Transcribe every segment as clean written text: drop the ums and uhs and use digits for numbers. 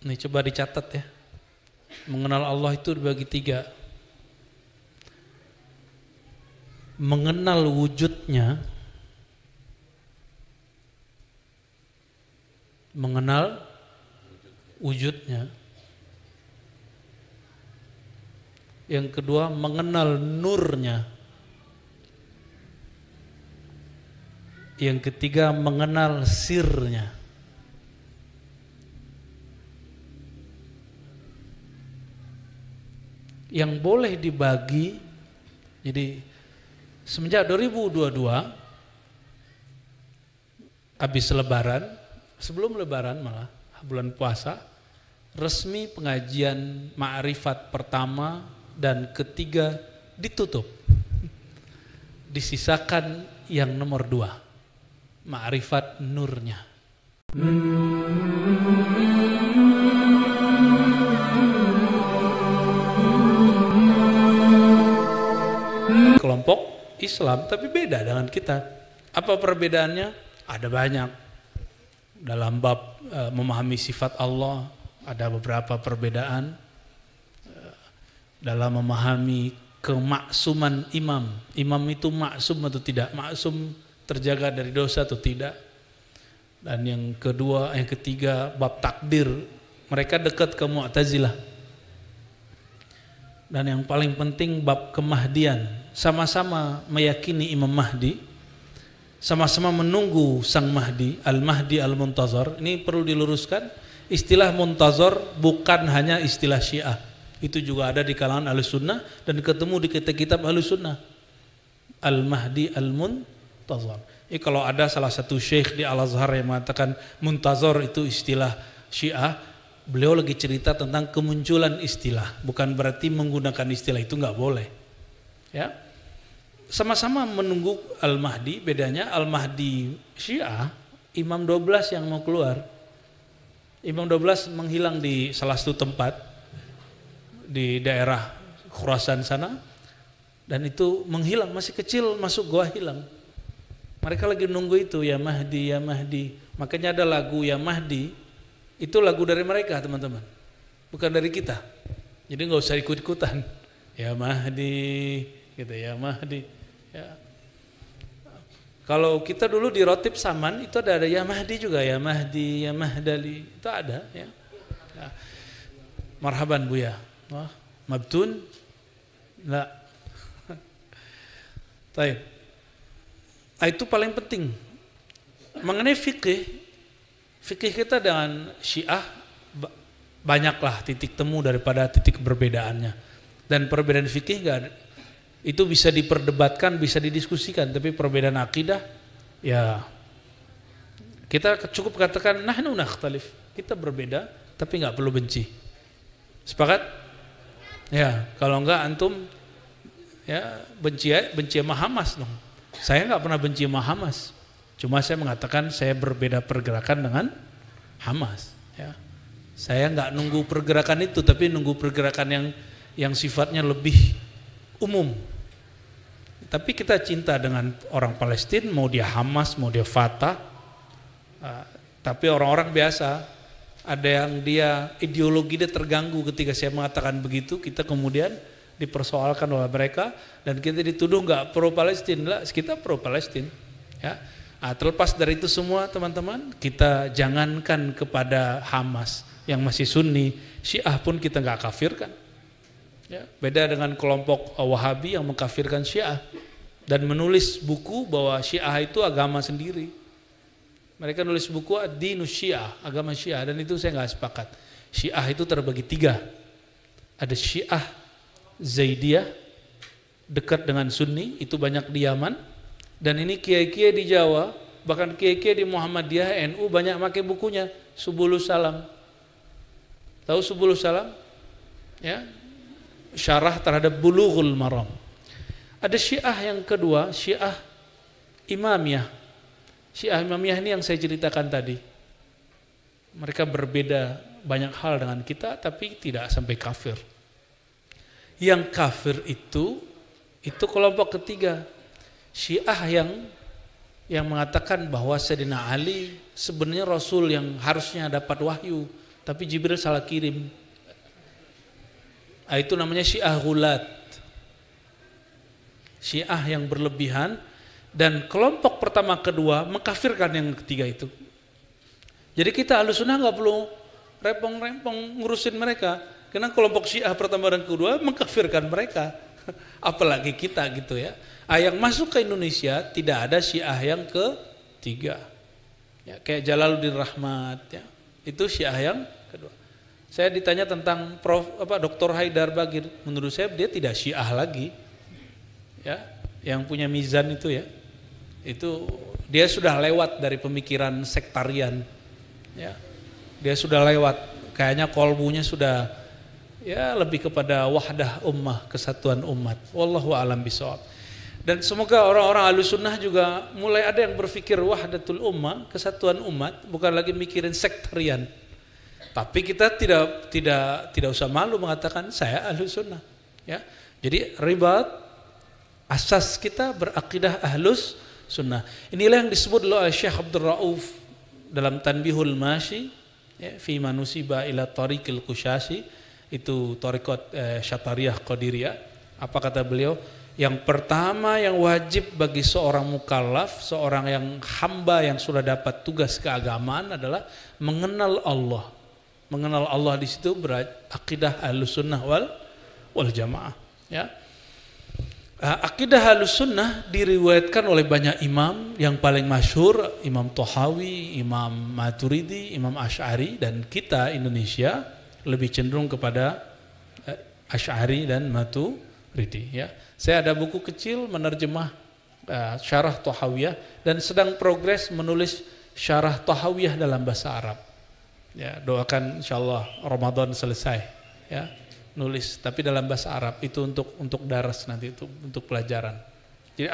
Ini coba dicatat ya. Mengenal Allah itu dibagi 3. Mengenal wujudnya, mengenal wujudnya. Yang kedua, mengenal nurnya. Yang ketiga, mengenal sirnya. Yang boleh dibagi, jadi semenjak 2022 habis lebaran, sebelum lebaran malah bulan puasa, resmi pengajian ma'rifat pertama dan ketiga ditutup. Disisakan yang nomor 2, ma'rifat nurnya. Kelompok Islam tapi beda dengan kita. Apa perbedaannya? Ada banyak. Dalam bab memahami sifat Allah ada beberapa perbedaan. Dalam memahami kemaksuman imam. Imam itu maksum atau tidak? Maksum terjaga dari dosa atau tidak? Dan yang kedua, yang ketiga bab takdir. Mereka dekat ke Mu'tazilah. Dan yang paling penting bab kemahdian. Sama-sama meyakini Imam Mahdi, sama-sama menunggu Sang Mahdi, Al-Mahdi Al-Muntazar. Ini perlu diluruskan, istilah Muntazar bukan hanya istilah Syiah. Itu juga ada di kalangan Ahlussunnah dan ketemu di kitab Ahlussunnah. Al-Mahdi Al-Muntazar. Ini kalau ada salah satu syekh di Al-Azhar yang mengatakan Muntazar itu istilah Syiah, beliau lagi cerita tentang kemunculan istilah, bukan berarti menggunakan istilah itu nggak boleh. Ya, sama-sama menunggu Al-Mahdi. Bedanya Al-Mahdi Syiah, Imam 12 yang mau keluar. Imam 12 menghilang di salah satu tempat di daerah Khurasan sana, dan itu menghilang, masih kecil, masuk gua hilang. Mereka lagi nunggu itu, ya Mahdi, ya Mahdi. Makanya ada lagu Ya Mahdi, itu lagu dari mereka teman-teman, bukan dari kita. Jadi nggak usah ikut-ikutan. Ya Mahdi, gitu ya Mahdi. Ya. Kalau kita dulu di Rotib Saman itu ada Ya Mahdi juga, ya Mahdi, ya Mahdali, itu ada. Ya. Ya. Marhaban Buya. Wah, mabtun? Enggak. Baik. Itu paling penting. Mengenai fikih kita dengan Syiah banyaklah titik temu daripada titik perbedaannya. Dan perbedaan fikih enggak ada. Itu bisa diperdebatkan, bisa didiskusikan, tapi perbedaan akidah ya kita cukup katakan nahnu nakhtalif. Kita berbeda tapi enggak perlu benci. Sepakat? Ya, kalau enggak antum ya benci sama Hamas dong. Saya enggak pernah benci sama Hamas. Cuma saya mengatakan saya berbeda pergerakan dengan Hamas. Ya. Saya enggak nunggu pergerakan itu, tapi nunggu pergerakan yang sifatnya lebih umum. Tapi kita cinta dengan orang Palestina, mau dia Hamas, mau dia Fatah. Tapi orang-orang biasa, ada yang dia ideologi dia terganggu ketika saya mengatakan begitu, kita kemudian dipersoalkan oleh mereka dan kita dituduh nggak pro Palestina, lah kita pro Palestina. Ya, terlepas dari itu semua teman-teman, kita jangankan kepada Hamas yang masih Sunni, Syiah pun kita nggak kafirkan. Ya, beda dengan kelompok Wahabi yang mengkafirkan Syiah dan menulis buku bahwa Syiah itu agama sendiri. Mereka nulis buku Ad-Dinu Syiah, agama Syiah, dan itu saya nggak sepakat. Syiah itu terbagi 3. Ada Syiah Zaidiyah, dekat dengan Sunni, itu banyak di Yaman. Dan ini kiai-kiai di Jawa, bahkan kiai-kiai di Muhammadiyah, NU banyak pakai bukunya, Subulus Salam. Tahu Subulus Salam? Ya, syarah terhadap Bulughul Maram. Ada Syiah yang kedua, Syiah Imamiyah. Syiah Imamiyah ini yang saya ceritakan tadi. Mereka berbeda banyak hal dengan kita, tapi tidak sampai kafir. Yang kafir itu kelompok ketiga, Syiah yang mengatakan bahwa Sayyidina Ali sebenarnya Rasul yang harusnya dapat wahyu, tapi Jibril salah kirim. Itu namanya Syiah Ghulat. Syiah yang berlebihan, dan kelompok pertama kedua mengkafirkan yang ketiga itu. Jadi kita Ahlussunnah nggak perlu rempong-rempong ngurusin mereka, karena kelompok Syiah pertama dan kedua mengkafirkan mereka. Apalagi kita gitu ya. Yang masuk ke Indonesia tidak ada Syiah yang ketiga. Ya, kayak Jalaluddin Rahmat ya. Itu Syiah yang kedua. Saya ditanya tentang Dr. Haidar Bagir, menurut saya dia tidak Syiah lagi. Ya, yang punya Mizan itu ya. Itu dia sudah lewat dari pemikiran sektarian. Ya. Dia sudah lewat, kayaknya kolbunya sudah ya lebih kepada wahdah ummah, kesatuan umat. Wallahu a'lam bishawab. Dan semoga orang-orang Ahlussunnah juga mulai ada yang berpikir wahdatul ummah, kesatuan umat, bukan lagi mikirin sektarian. Tapi kita tidak usah malu mengatakan saya Ahlussunnah. Ya. Jadi ribat asas kita berakidah Ahlus Sunnah. Inilah yang disebut oleh Syekh Abdul Rauf dalam Tanbihul Masyi ya, fi manusiba ila tariqil Qusyasi, itu tariqat Syatariyah Qadiriyah. Apa kata beliau? Yang pertama yang wajib bagi seorang mukallaf, seorang yang hamba yang sudah dapat tugas keagamaan adalah mengenal Allah. Mengenal Allah di situ berakidah Ahlussunnah wal Jamaah ya. Akidah Ahlussunnah diriwayatkan oleh banyak imam, yang paling masyhur Imam Thahawi, Imam Maturidi, Imam Asy'ari, dan kita Indonesia lebih cenderung kepada Asy'ari dan Maturidi ya. Saya ada buku kecil menerjemah syarah Thahawiyah dan sedang progres menulis syarah Thahawiyah dalam bahasa Arab. Ya, doakan insyaallah Ramadan selesai ya. Nulis tapi dalam bahasa Arab, itu untuk daras nanti, itu untuk pelajaran. Jadi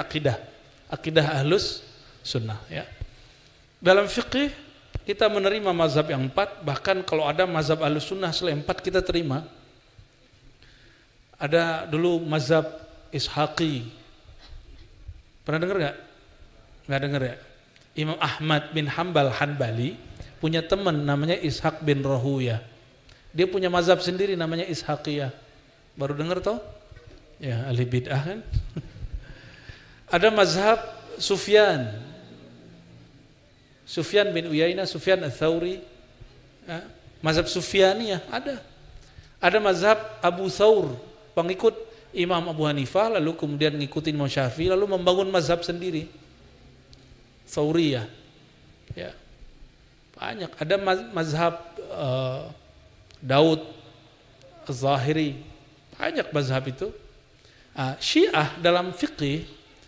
akidah Ahlus Sunnah ya. Dalam fikih kita menerima mazhab yang 4, bahkan kalau ada mazhab Ahlus Sunnah selain 4 kita terima. Ada dulu mazhab Ishaqi. Pernah dengar nggak? Nggak dengar ya? Imam Ahmad bin Hanbal Hanbali punya teman namanya Ishaq bin Rahuyah. Dia punya mazhab sendiri namanya Ishaqiyah. Baru dengar toh? Ya, ahli bid'ah kan? Ada mazhab Sufyan bin Uyainah, Sufyan Ats-Tsauri. Ya, mazhab Sufyaniyah ada. Ada mazhab Abu Thawr, pengikut Imam Abu Hanifah, lalu kemudian ngikutin Imam Syafi'i, lalu membangun mazhab sendiri. Tsauriyah. Ya. Banyak. Ada mazhab Daud Az-Zahiri, banyak mazhab itu. Syiah dalam fikih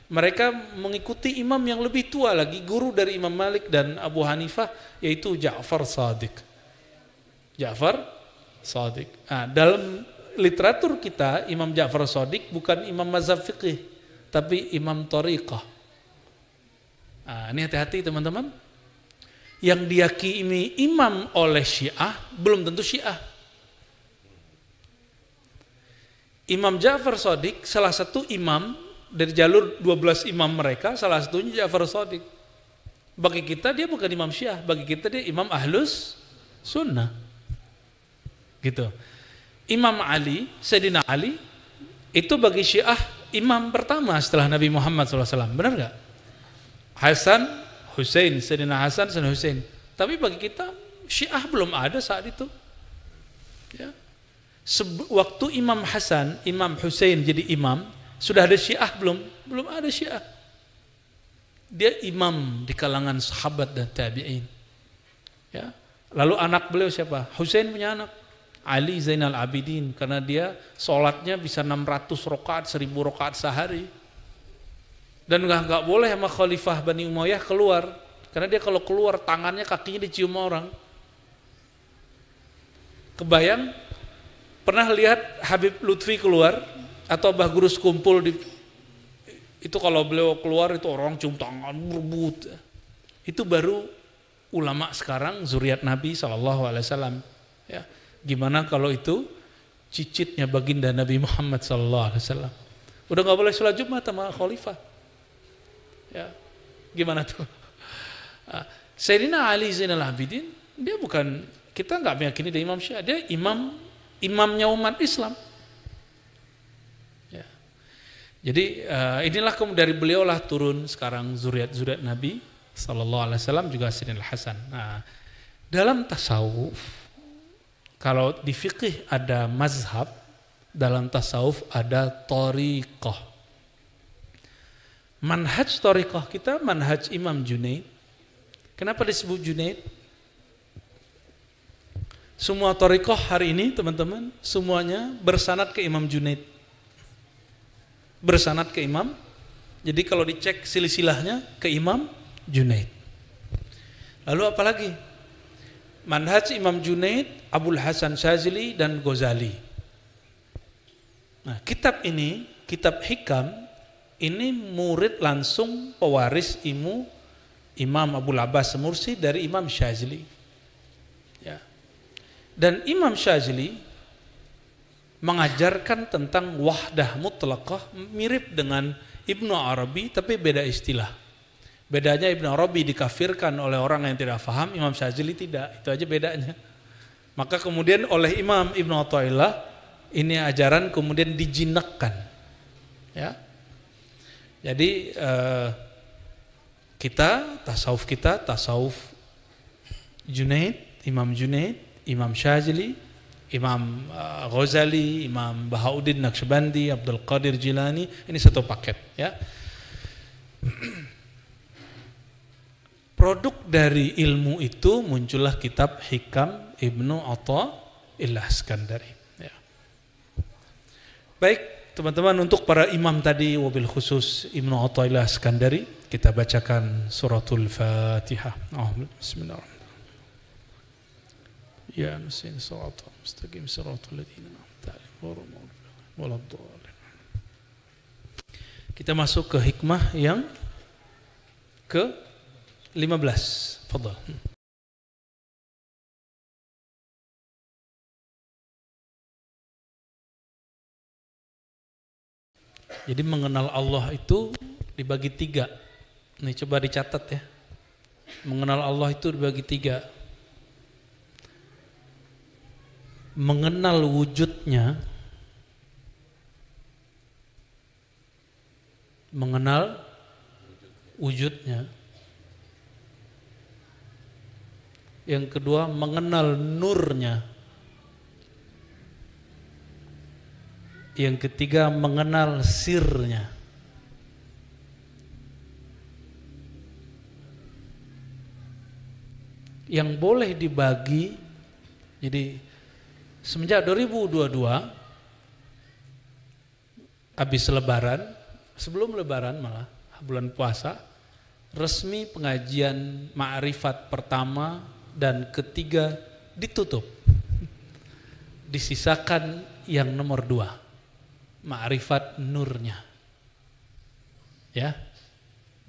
mereka mengikuti imam yang lebih tua lagi, guru dari Imam Malik dan Abu Hanifah, yaitu Ja'far Shadiq. Dalam literatur kita Imam Ja'far Shadiq bukan imam mazhab fikih, tapi imam thariqah. Ini hati-hati teman-teman. Yang diyakini imam oleh Syiah belum tentu Syiah. Imam Ja'far Shadiq salah satu imam dari jalur 12 imam mereka, salah satunya Ja'far Shadiq. Bagi kita dia bukan imam Syiah, bagi kita dia imam Ahlus Sunnah. Gitu. Imam Ali, Sayyidina Ali itu bagi Syiah imam pertama setelah Nabi Muhammad SAW. Benar nggak? Hasan Hussein, Sayyidina Hasan dan Hussein. Tapi bagi kita Syiah belum ada saat itu. Ya. Waktu Imam Hasan, Imam Hussein jadi imam, sudah ada Syiah belum? Belum ada Syiah. Dia imam di kalangan sahabat dan tabi'in. Ya. Lalu anak beliau siapa? Hussein punya anak Ali Zainal Abidin, karena dia sholatnya bisa 600 rakaat, 1000 rakaat sehari. Dan nggak boleh sama Khalifah Bani Umayyah keluar, karena dia kalau keluar tangannya kakinya dicium orang. Kebayang? Pernah lihat Habib Lutfi keluar atau Mbah Gurus kumpul itu kalau beliau keluar itu orang cium tangan berebut. Itu baru ulama sekarang zuriat Nabi SAW. Ya, gimana kalau itu cicitnya baginda Nabi Muhammad SAW? Udah nggak boleh sholat Jumat sama Khalifah. Ya, gimana tuh? Sayyidina Ali Zainal Abidin dia bukan kita nggak meyakini dia Imam Syiah, dia imamnya umat Islam. Ya. Jadi inilah kemudian dari beliau lah turun sekarang zuriat Nabi Sallallahu Alaihi Wasallam juga Sayyidina Hasan. Nah, dalam tasawuf, kalau di fikih ada mazhab, dalam tasawuf ada thariqah. Manhaj thariqah kita manhaj Imam Junaid. Kenapa disebut Junaid? Semua thariqah hari ini teman-teman semuanya bersanad ke Imam Junaid. Bersanad ke Imam. Jadi kalau dicek silsilahnya ke Imam Junaid. Lalu apalagi? Manhaj Imam Junaid, Abul Hasan Syazili dan Ghazali. Nah, kitab ini, kitab Hikam, ini murid langsung pewaris ilmu Imam Abul Abbas Mursi dari Imam Syazili. Ya. Dan Imam Syazili mengajarkan tentang wahdah mutlaqah mirip dengan Ibnu Arabi tapi beda istilah. Bedanya Ibnu Arabi dikafirkan oleh orang yang tidak paham, Imam Syazili tidak. Itu aja bedanya. Maka kemudian oleh Imam Ibnu Athaillah ini ajaran kemudian dijinakkan. Ya. Jadi kita tasawuf Junaid, Imam Syazili, Imam Ghazali, Imam Bahauddin Naqsyabandi, Abdul Qadir Jilani, ini satu paket, ya. Produk dari ilmu itu muncullah kitab Hikam Ibnu Athaillah Iskandari. Ya. Baik, teman-teman, untuk para imam tadi wabil khusus Ibnu Athaillah Iskandari, kita bacakan suratul Fatihah. Bismillahirrahmanirrahim. Ya nusin siratal mustaqim siratal ladzina an'amta 'alaihim waladdallin. Kita masuk ke hikmah yang ke-15. Fadhal. Jadi mengenal Allah itu dibagi 3. Nih coba dicatat ya. Mengenal Allah itu dibagi 3. Mengenal wujudnya, mengenal wujudnya. Yang kedua mengenal nurnya. Yang ketiga mengenal sirnya. Yang boleh dibagi, jadi semenjak 2022 habis lebaran, sebelum lebaran malah bulan puasa, resmi pengajian ma'rifat pertama dan ketiga ditutup. Disisakan yang nomor 2, ma'rifat nurnya. Ya.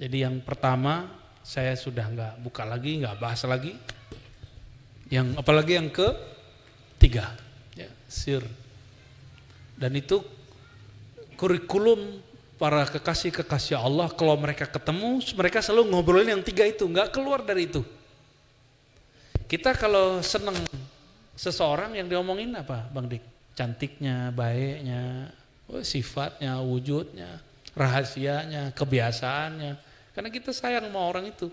Jadi yang pertama saya sudah nggak buka lagi, nggak bahas lagi. Yang apalagi yang ketiga, ya, sir. Dan itu kurikulum para kekasih-kekasih Allah, kalau mereka ketemu, mereka selalu ngobrolin yang 3 itu, nggak keluar dari itu. Kita kalau seneng seseorang yang diomongin apa, Bang Dik? Cantiknya, baiknya, sifatnya, wujudnya, rahasianya, kebiasaannya. Karena kita sayang sama orang itu.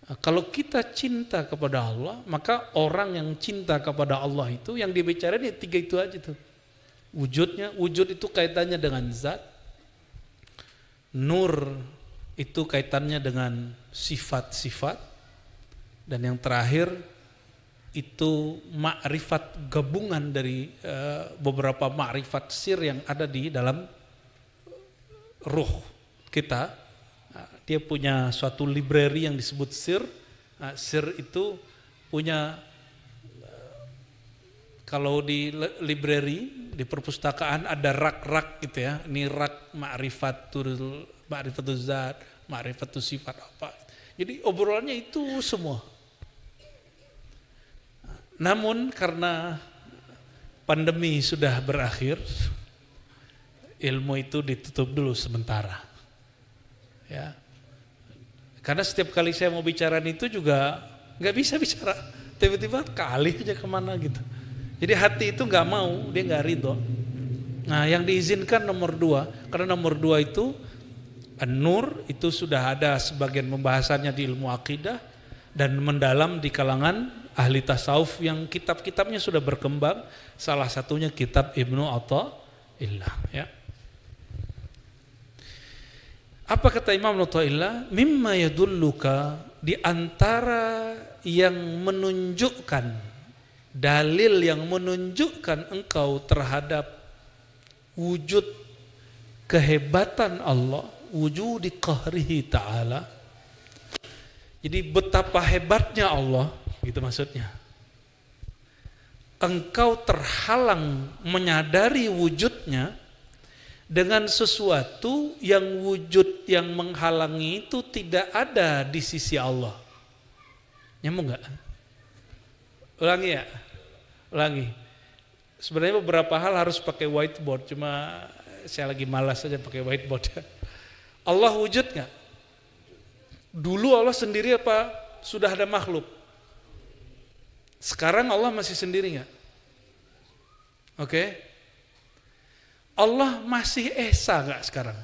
Nah, kalau kita cinta kepada Allah, maka orang yang cinta kepada Allah itu yang dibicarain ya 3 itu aja tuh. Wujudnya, wujud itu kaitannya dengan zat. Nur itu kaitannya dengan sifat-sifat. Dan yang terakhir itu ma'rifat, gabungan dari beberapa ma'rifat sir yang ada di dalam ruh kita. Nah, dia punya suatu library yang disebut sir. Nah, sir itu punya, kalau di library, di perpustakaan ada rak-rak gitu ya. Ini rak ma'rifatul zat, ma'rifatul sifat apa. Jadi obrolannya itu semua. Namun karena pandemi sudah berakhir, ilmu itu ditutup dulu sementara. Ya. Karena setiap kali saya mau bicara itu juga nggak bisa bicara tiba-tiba kali aja kemana gitu. Jadi hati itu nggak mau, dia nggak ridho. Nah yang diizinkan nomor 2, karena nomor 2 itu An-Nur itu sudah ada sebagian pembahasannya di ilmu akidah dan mendalam di kalangan ahli tasawuf yang kitab-kitabnya sudah berkembang. Salah satunya kitab Ibnu Athaillah ya. Apa kata Imam Athaillah? Mimma yadulluka, di antara yang menunjukkan, dalil yang menunjukkan engkau terhadap wujud kehebatan Allah, wujudi qahrihi ta'ala. Jadi betapa hebatnya Allah, gitu maksudnya. Engkau terhalang menyadari wujudnya dengan sesuatu yang wujud yang menghalangi itu tidak ada di sisi Allah. Nyambung nggak? Ulangi ya, ulangi. Sebenarnya beberapa hal harus pakai whiteboard, cuma saya lagi malas saja pakai whiteboard. Allah wujud nggak? Dulu Allah sendiri apa sudah ada makhluk? Sekarang Allah masih sendiri nggak? Oke? Allah masih esa nggak sekarang?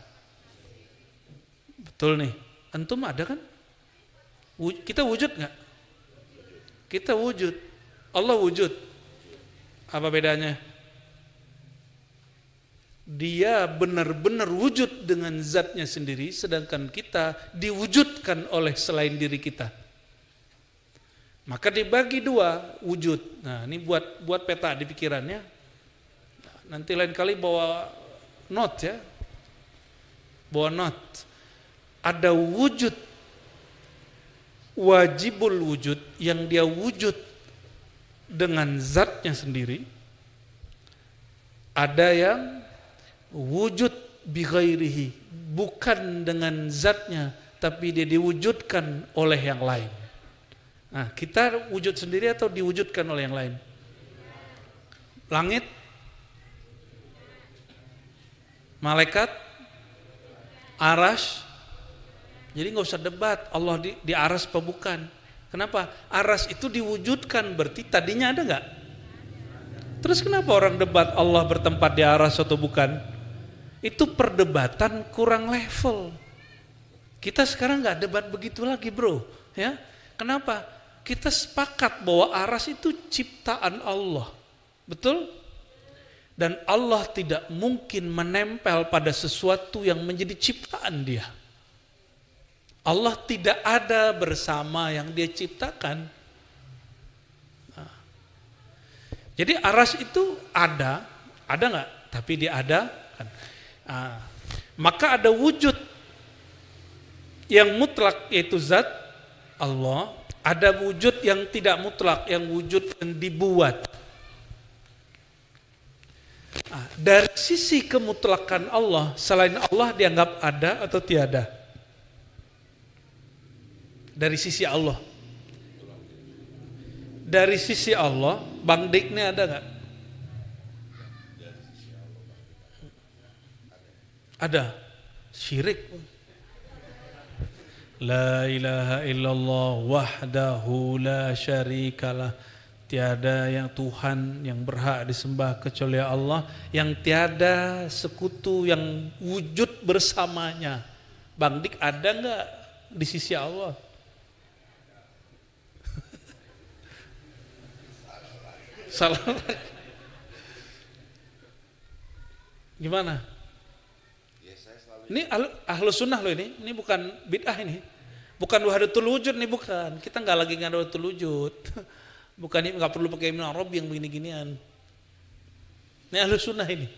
Betul nih. Antum ada kan? Kita wujud nggak? Kita wujud. Allah wujud. Apa bedanya? Dia benar-benar wujud dengan zatnya sendiri, sedangkan kita diwujudkan oleh selain diri kita. Maka dibagi 2 wujud. Nah ini buat peta di pikirannya. Nanti lain kali bawa note ya. Bawa note. Ada wujud wajibul wujud yang dia wujud dengan zatnya sendiri. Ada yang wujud bi ghairihi, bukan dengan zatnya tapi dia diwujudkan oleh yang lain. Nah, kita wujud sendiri atau diwujudkan oleh yang lain? Langit, malaikat, aras. Jadi nggak usah debat Allah di aras apa bukan. Kenapa? Aras itu diwujudkan, berarti tadinya ada nggak? Terus kenapa orang debat Allah bertempat di aras atau bukan? Itu perdebatan kurang level. Kita sekarang nggak debat begitu lagi bro. Ya, kenapa? Kita sepakat bahwa aras itu ciptaan Allah. Betul? Dan Allah tidak mungkin menempel pada sesuatu yang menjadi ciptaan dia. Allah tidak ada bersama yang dia ciptakan. Nah, jadi aras itu ada nggak? Tapi dia ada. Nah, maka ada wujud yang mutlak yaitu zat Allah. Ada wujud yang tidak mutlak, yang wujud yang dibuat. Nah, dari sisi kemutlakan Allah, selain Allah dianggap ada atau tiada? Dari sisi Allah. Dari sisi Allah, Bang Dik ini ada nggak? Ada. Syirik. La ilaha illallah wahdahu la syarikalah. Tiada yang Tuhan yang berhak disembah kecuali Allah, yang tiada sekutu yang wujud bersamanya. Bang Dik ada nggak di sisi Allah? Salah. Gimana? Ini ahlu sunnah loh ini bukan bid'ah ini. Bukan wahdatul wujud nih, bukan. Kita nggak lagi wahdatul wujud. Bukan ini nggak perlu pakai Ibnu Arabi yang begini-ginian. Ini ahlu sunnah ini.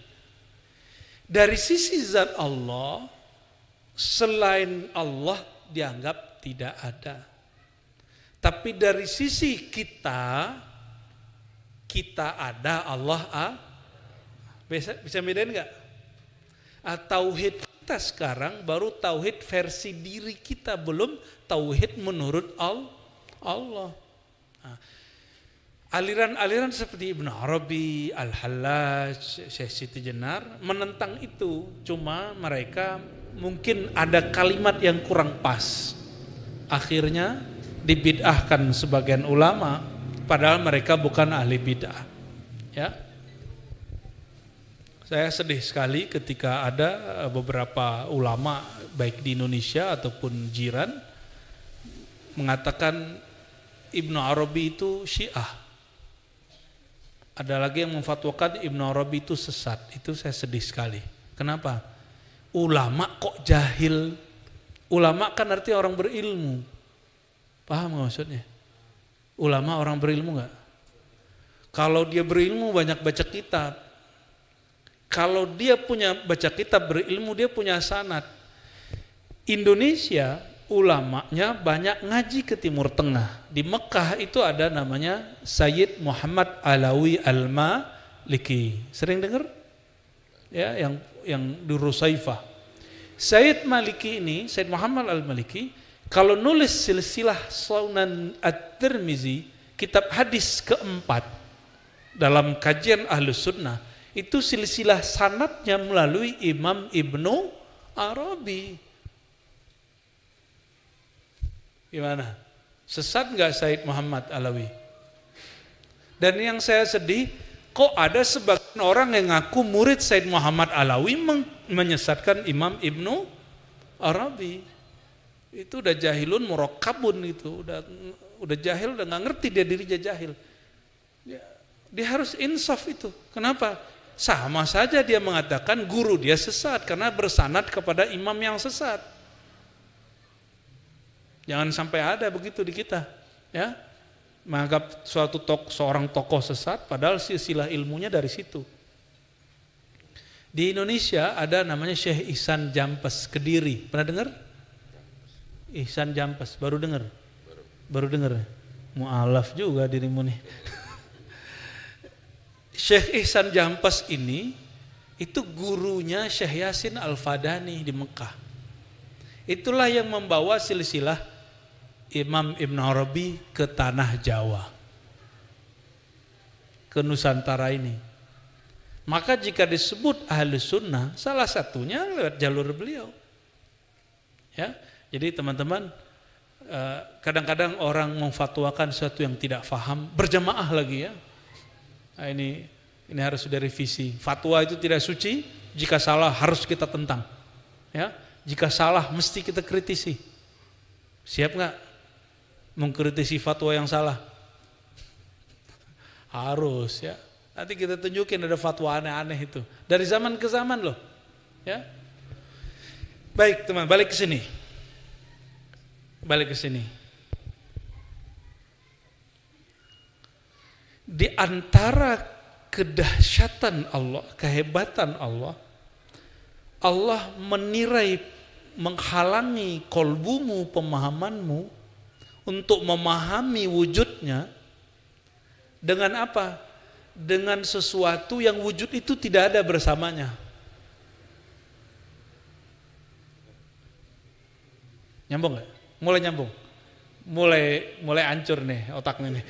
Dari sisi zat Allah, selain Allah dianggap tidak ada. Tapi dari sisi kita ada, Allah bisa bedain nggak? Tauhid kita sekarang baru tauhid versi diri kita, belum tauhid menurut Allah. Aliran-aliran seperti Ibnu Arabi, Al-Hallaj, Syekh Siti Jenar menentang itu, cuma mereka mungkin ada kalimat yang kurang pas. Akhirnya dibid'ahkan sebagian ulama padahal mereka bukan ahli bid'ah. Ya. Saya sedih sekali ketika ada beberapa ulama baik di Indonesia ataupun jiran mengatakan Ibnu Arabi itu Syiah. Ada lagi yang memfatwakan Ibnu Arabi itu sesat. Itu saya sedih sekali. Kenapa? Ulama kok jahil? Ulama kan artinya orang berilmu. Paham gak maksudnya? Ulama orang berilmu gak? Kalau dia berilmu banyak baca kitab. Kalau dia punya baca kitab berilmu, dia punya sanad. Indonesia ulamanya banyak ngaji ke Timur Tengah. Di Mekah itu ada namanya Sayyid Muhammad Alawi Al-Maliki. Sering dengar? Ya, yang di Rusaifah. Sayyid Maliki ini, Sayyid Muhammad Al-Maliki, kalau nulis silsilah Sunan At-Tirmizi, kitab hadis keempat dalam kajian Ahlus Sunnah, itu silsilah sanadnya melalui Imam Ibnu Arabi. Gimana? Sesat nggak Sayyid Muhammad Alawi? Dan yang saya sedih, kok ada sebagian orang yang ngaku murid Sayyid Muhammad Alawi menyesatkan Imam Ibnu Arabi. Itu udah jahilun murakkabun itu, udah jahil, udah nggak ngerti dia dirinya jahil. Dia harus insaf itu. Kenapa? Sama saja dia mengatakan guru dia sesat karena bersanad kepada imam yang sesat. Jangan sampai ada begitu di kita, ya. Menganggap seorang tokoh sesat padahal silsilah ilmunya dari situ. Di Indonesia ada namanya Syekh Ihsan Jampes Kediri. Pernah dengar? Ihsan Jampes, baru dengar? Baru dengar. Mu'alaf juga dirimu nih. Syekh Ihsan Jampes ini itu gurunya Syekh Yasin Al-Fadani di Mekah. Itulah yang membawa silsilah Imam Ibn Arabi ke tanah Jawa, ke Nusantara ini. Maka jika disebut Ahlus Sunnah, salah satunya lewat jalur beliau. Ya, jadi teman-teman, kadang-kadang orang memfatwakan sesuatu yang tidak faham, berjamaah lagi ya. Nah, ini harus sudah revisi. Fatwa itu tidak suci, jika salah harus kita tentang. Ya, jika salah mesti kita kritisi. Siap nggak mengkritisi fatwa yang salah? Harus ya. Nanti kita tunjukin ada fatwa aneh-aneh itu. Dari zaman ke zaman loh. Ya. Baik teman, balik ke sini. Balik ke sini. Di antara kedahsyatan Allah, kehebatan Allah, Allah menirai, menghalangi kolbumu, pemahamanmu untuk memahami wujudnya dengan apa? Dengan sesuatu yang wujud itu tidak ada bersamanya. Nyambung gak? Mulai nyambung. Mulai hancur nih otaknya nih.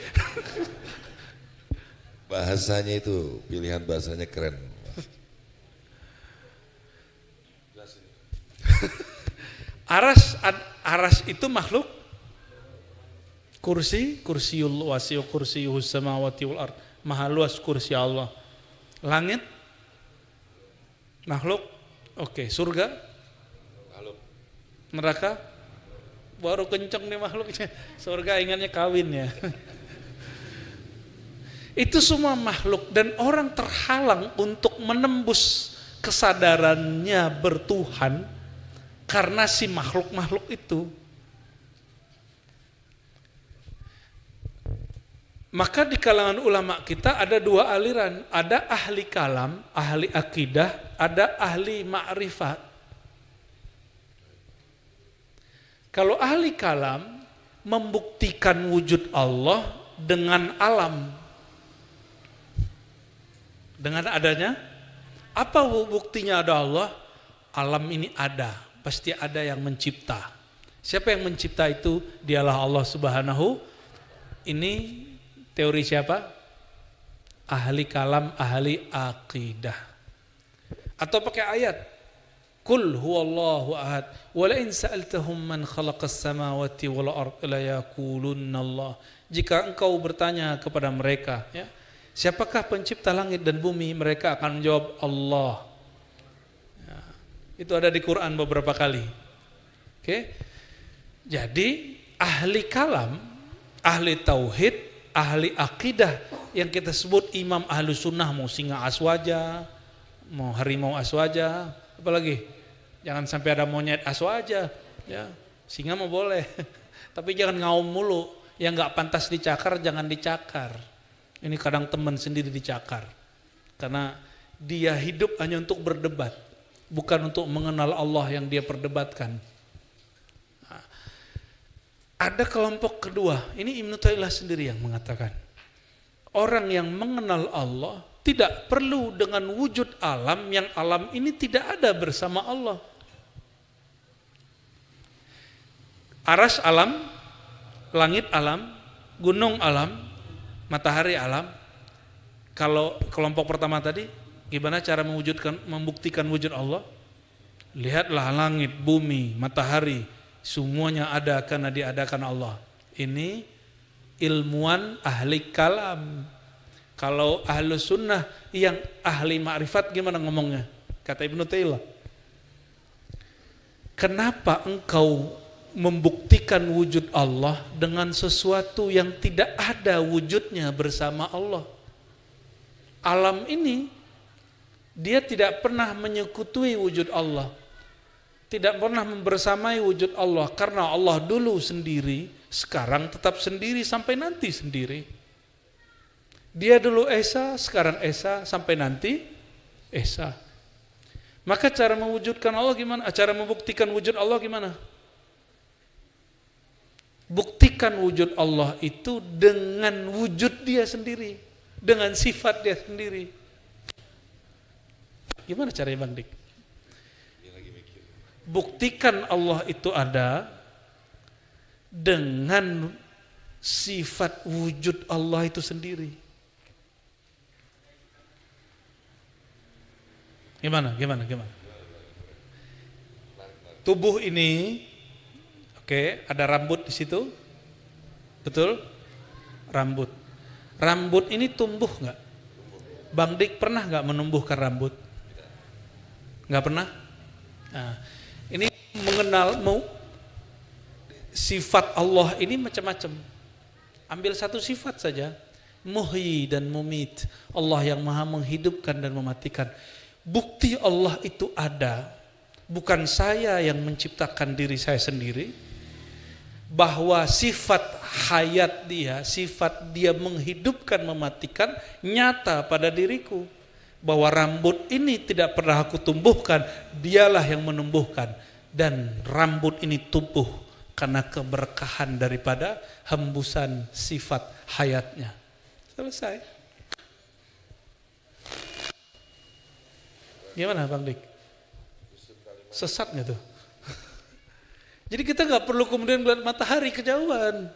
Bahasanya itu, pilihan bahasanya keren. Aras itu makhluk. Kursiul wasi'u kursiyuhus samawati wal ard. Maha luas kursi Allah. Langit makhluk. Oke, surga makhluk. Neraka baru kenceng nih makhluknya. Surga ingatnya kawin ya. Itu semua makhluk dan orang terhalang untuk menembus kesadarannya bertuhan karena si makhluk-makhluk itu. Maka di kalangan ulama kita ada dua aliran, ada ahli kalam, ahli akidah, ada ahli ma'rifat. Kalau ahli kalam membuktikan wujud Allah dengan alam. Dengan adanya, apa buktinya ada Allah? Alam ini ada, pasti ada yang mencipta. Siapa yang mencipta itu? Dialah Allah Subhanahu. Ini teori siapa? Ahli kalam, ahli akidah. Atau pakai ayat. Qul huwallahu ahad. Wa la in sa'altahum man khalaqas samawati wal ardh la yaqulunna Allah. Jika engkau bertanya kepada mereka, ya, siapakah pencipta langit dan bumi? Mereka akan menjawab Allah. Ya, itu ada di Quran beberapa kali. Oke. Jadi ahli kalam, ahli tauhid, ahli akidah yang kita sebut imam ahlu sunnah, mau singa aswaja, mau harimau aswaja, apalagi jangan sampai ada monyet aswaja, ya, singa mau boleh, tapi jangan ngaum mulu, yang nggak pantas dicakar jangan dicakar. Ini kadang teman sendiri dicakar, karena dia hidup hanya untuk berdebat, bukan untuk mengenal Allah yang dia perdebatkan. Ada kelompok kedua, ini Ibnu Taimiyah sendiri yang mengatakan, orang yang mengenal Allah tidak perlu dengan wujud alam yang alam ini tidak ada bersama Allah. Aras alam, langit alam, gunung alam, matahari alam. Kalau kelompok pertama tadi, gimana cara membuktikan wujud Allah? Lihatlah langit, bumi, matahari, semuanya ada karena diadakan Allah. Ini ilmuwan ahli kalam. Kalau ahlu sunnah yang ahli ma'rifat gimana ngomongnya? Kata Ibnu Taimiyah, kenapa engkau membuktikan wujud Allah dengan sesuatu yang tidak ada wujudnya bersama Allah? Alam ini dia tidak pernah menyekutui wujud Allah, tidak pernah membersamai wujud Allah, karena Allah dulu sendiri, sekarang tetap sendiri, sampai nanti sendiri. Dia dulu Esa, sekarang Esa, sampai nanti Esa. Maka cara mewujudkan Allah gimana? Cara membuktikan wujud Allah gimana? Buktikan wujud Allah itu dengan wujud dia sendiri, dengan sifat dia sendiri. Gimana caranya Bang Dik? Buktikan Allah itu ada dengan sifat wujud Allah itu sendiri. Gimana? Tubuh ini, oke, ada rambut di situ, betul? Rambut. Rambut ini tumbuh nggak? Bang Dik pernah nggak menumbuhkan rambut? Nggak pernah? Nah, ini mengenal sifat Allah ini macam-macam. Ambil satu sifat saja, muhyi dan mumit, Allah yang maha menghidupkan dan mematikan. Bukti Allah itu ada, bukan saya yang menciptakan diri saya sendiri, bahwa sifat hayat dia, sifat dia menghidupkan, mematikan, nyata pada diriku. Bahwa rambut ini tidak pernah aku tumbuhkan, dialah yang menumbuhkan. Dan rambut ini tumbuh karena keberkahan daripada hembusan sifat hayatnya. Selesai. Gimana Bang Dik? Sesat nggak tuh? Jadi kita nggak perlu kemudian melihat matahari kejauhan.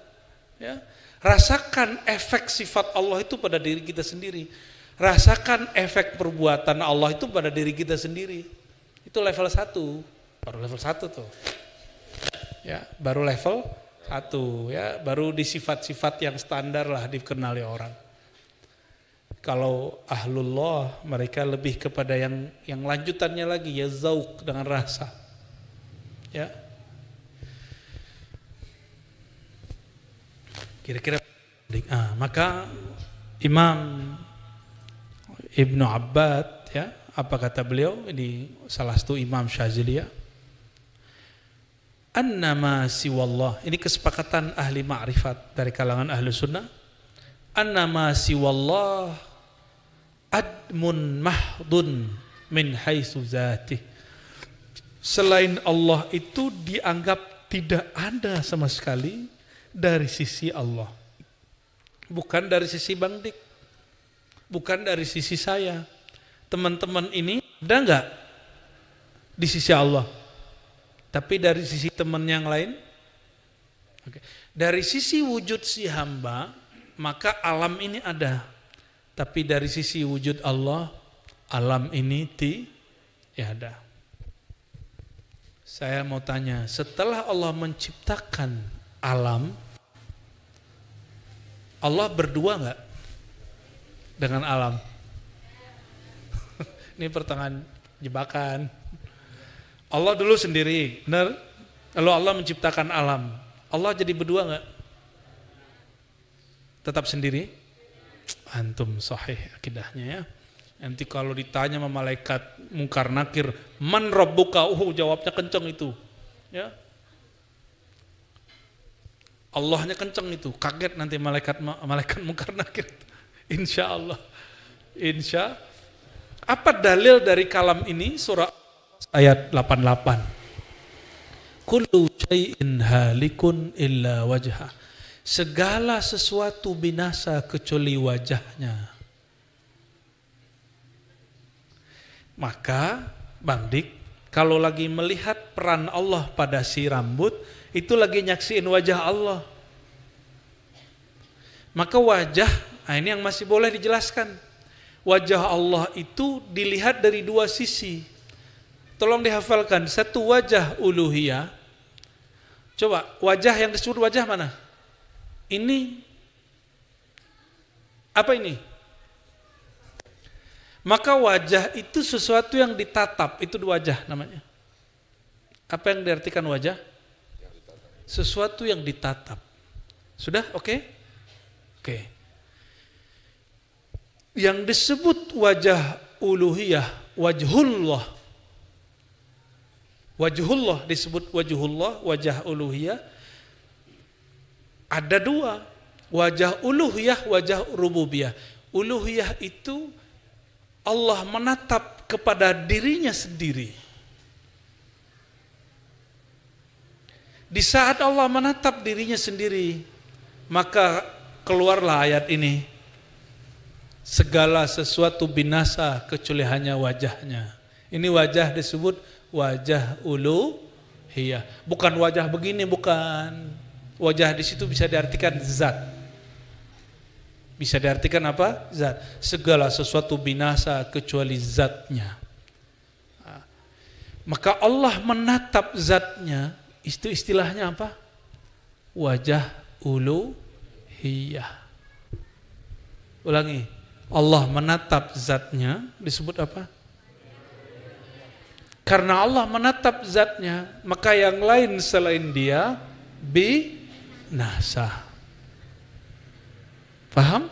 Ya. Rasakan efek sifat Allah itu pada diri kita sendiri. Rasakan efek perbuatan Allah itu pada diri kita sendiri. Itu level 1. Baru level 1 tuh. Ya, baru level 1 ya, baru di sifat-sifat yang standar lah dikenali orang. Kalau ahlullah mereka lebih kepada yang lanjutannya lagi, ya zauq, dengan rasa. Ya. Kira-kira maka Imam Ibnu Abbad, ya, apa kata beliau di salah satu Imam Syazili, ya, annama siwallah, ini kesepakatan ahli ma'rifat dari kalangan ahli sunnah, annama siwallah admun mahdun min haitsu zatih, selain Allah itu dianggap tidak ada sama sekali dari sisi Allah, bukan dari sisi Bang Dik, bukan dari sisi saya. Teman-teman ini ada nggak di sisi Allah? Tapi dari sisi teman yang lain, dari sisi wujud si hamba, maka alam ini ada. Tapi dari sisi wujud Allah, alam ini tidak ada. Saya mau tanya, setelah Allah menciptakan alam, Allah berdua nggak dengan alam? Ini pertanyaan jebakan. Allah dulu sendiri, benar? Lalu Allah menciptakan alam. Allah jadi berdua nggak? Tetap sendiri? Antum sahih akidahnya ya. Nanti kalau ditanya sama malaikat mungkar nakir, man rabbuka? Jawabnya kenceng itu. Ya. Allahnya kenceng itu. Kaget nanti malaikat mungkar nakir. Insya Allah. Apa dalil dari kalam ini? Surah ayat 88. Kullu syai'in halikun illa wajha. Segala sesuatu binasa kecuali wajahnya. Maka Bang Dik, kalau lagi melihat peran Allah pada si rambut, itu lagi nyaksiin wajah Allah. Maka wajah, ini yang masih boleh dijelaskan. Wajah Allah itu dilihat dari dua sisi. Tolong dihafalkan, satu wajah uluhiyah. Coba, wajah yang disebut wajah mana? Ini. Apa ini? Maka wajah itu sesuatu yang ditatap, itu wajah namanya. Apa yang diartikan wajah? Sesuatu yang ditatap. Sudah? Oke? Oke. Yang disebut wajah uluhiyah, wajhullah. Wajhullah disebut wajhullah, wajah uluhiyah. Ada dua, wajah uluhiyah, wajah rububiyah. Uluhiyah itu Allah menatap kepada dirinya sendiri. Di saat Allah menatap dirinya sendiri, maka keluarlah ayat ini. Segala sesuatu binasa kecuali hanya wajahnya. Ini wajah disebut wajah uluhiyah. Bukan wajah begini, bukan. Wajah di situ bisa diartikan zat. Bisa diartikan apa? Zat. Segala sesuatu binasa kecuali zatnya. Maka Allah menatap zatnya, itu istilahnya apa? Wajah uluhiyah. Ulangi. Allah menatap zatnya disebut apa? Karena Allah menatap zatnya, maka yang lain selain dia binasa. Paham?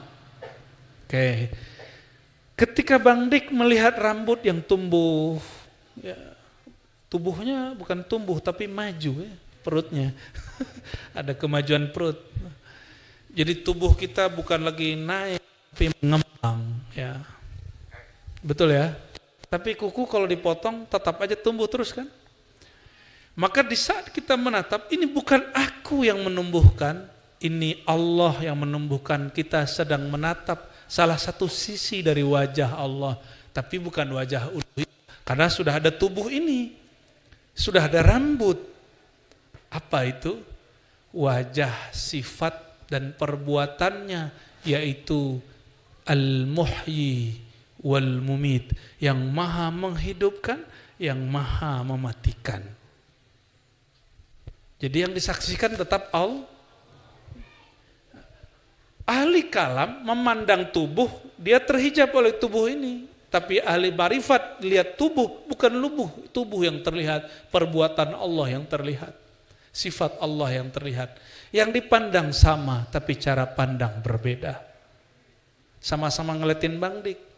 Oke. Ketika Bang Dik melihat rambut yang tumbuh, ya, tubuhnya bukan tumbuh tapi maju ya, perutnya. Ada kemajuan perut. Jadi tubuh kita bukan lagi naik tapi mengembang, ya. Betul ya? Tapi kuku kalau dipotong tetap aja tumbuh terus kan? Maka di saat kita menatap, ini bukan aku yang menumbuhkan, ini Allah yang menumbuhkan. Kita sedang menatap salah satu sisi dari wajah Allah, tapi bukan wajah uluhiyah. Karena sudah ada tubuh ini, sudah ada rambut. Apa itu? Wajah, sifat dan perbuatannya, yaitu Al-Muhyi wal-Mumit, yang maha menghidupkan, yang maha mematikan. Jadi yang disaksikan tetap Allah. Ahli kalam memandang tubuh, dia terhijab oleh tubuh ini. Tapi ahli marifat lihat tubuh, bukan tubuh yang terlihat, perbuatan Allah yang terlihat, sifat Allah yang terlihat. Yang dipandang sama, tapi cara pandang berbeda. Sama-sama ngeliatin Bang Dik.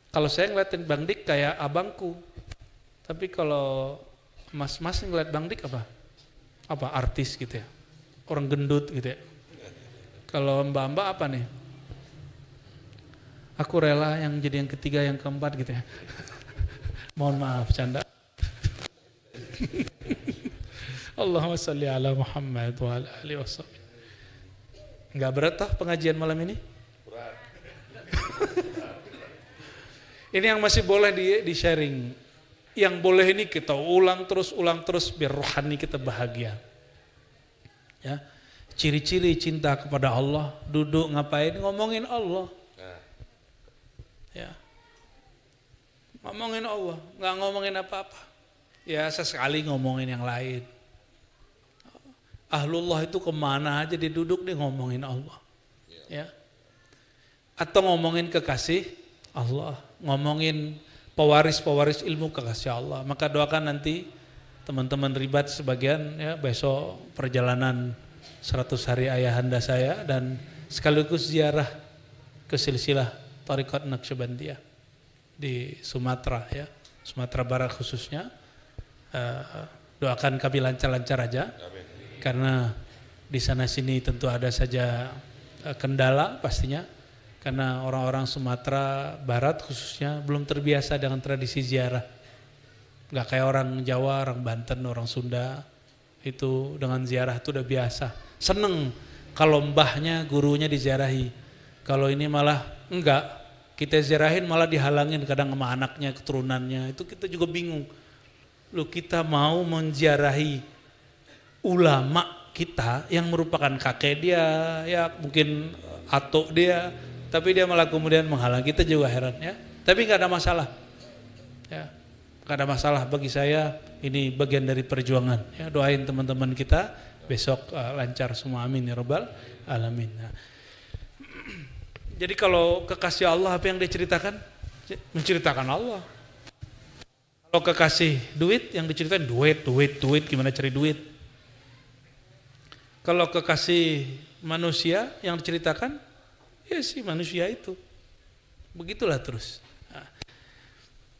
Kalau saya ngeliatin Bang Dik kayak abangku. Tapi kalau mas-mas ngeliat Bang Dik apa? Apa artis gitu ya? Orang gendut gitu ya? Kalau mbak-mbak apa nih? Aku rela yang jadi yang ketiga, yang keempat gitu ya. Mohon maaf, canda. Allahumma sholli ala Muhammad wa ala alihi wasallam. Enggak berat toh pengajian malam ini? Berat. Ini yang masih boleh di-sharing. Yang boleh ini kita ulang terus biar rohani kita bahagia. Ya. Ciri-ciri cinta kepada Allah, duduk ngapain? Ngomongin Allah. Ya. Ngomongin Allah, nggak ngomongin apa-apa. ya sesekali ngomongin yang lain. Ahlullah itu kemana aja dia duduk dia ngomongin Allah. Ya. Atau ngomongin kekasih Allah, ngomongin pewaris ilmu kekasih Allah. Maka doakan nanti teman-teman ribat sebagian ya besok perjalanan 100 hari ayahanda saya dan sekaligus ziarah ke silsilah Thariqat Naqsyabandiyah di Sumatera ya, Sumatera Barat khususnya. Doakan kami lancar-lancar aja. Amin. Karena di sana sini tentu ada saja kendala pastinya. Karena orang-orang Sumatera Barat khususnya belum terbiasa dengan tradisi ziarah. Gak kayak orang Jawa, orang Banten, orang Sunda itu dengan ziarah itu udah biasa. Seneng kalau mbahnya, gurunya diziarahi. Kalau ini malah enggak, kita ziarahin malah dihalangin kadang sama anaknya, keturunannya. Itu kita juga bingung. Loh kita mau menziarahi ulama kita yang merupakan kakek dia, ya mungkin atuk dia, tapi dia malah kemudian menghalang, kita juga heran ya. Tapi nggak ada masalah, ya nggak ada masalah bagi saya. Ini bagian dari perjuangan. Ya doain teman-teman kita besok lancar semua, amin ya rabbal alamin. Nah, jadi kalau kekasih Allah apa yang dia ceritakan? Menceritakan Allah. Kalau kekasih duit yang diceritain duit, gimana cari duit. Kalau kekasih manusia yang diceritakan ya si manusia itu. Begitulah terus. Nah,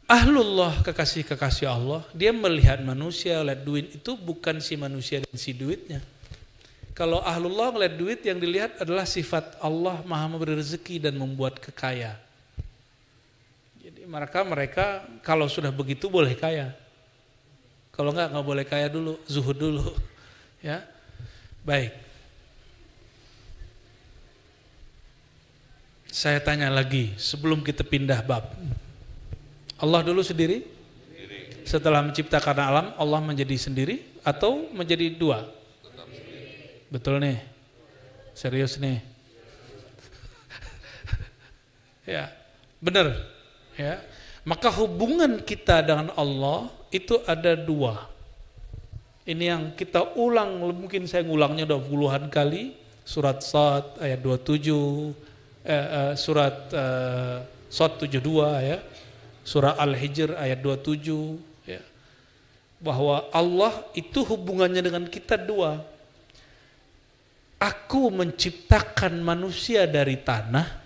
ahlullah kekasih Allah, dia melihat manusia lihat duit itu bukan si manusia dan si duitnya. Kalau ahlullah melihat duit yang dilihat adalah sifat Allah Maha memberi rezeki dan membuat kekaya. Jadi mereka kalau sudah begitu boleh kaya. Kalau enggak boleh kaya dulu, zuhud dulu. Ya. Baik. Saya tanya lagi sebelum kita pindah bab. Allah dulu sendiri? Setelah menciptakan alam, Allah menjadi sendiri atau menjadi dua? Betul nih? Serius nih? Ya, benar. Ya. Maka hubungan kita dengan Allah itu ada dua. Ini yang kita ulang, mungkin saya ngulangnya udah puluhan kali. Surat Sad ayat 27, surat Sad 72 ya. Surah Al-Hijr ayat 27 ya. Bahwa Allah itu hubungannya dengan kita dua. Aku menciptakan manusia dari tanah,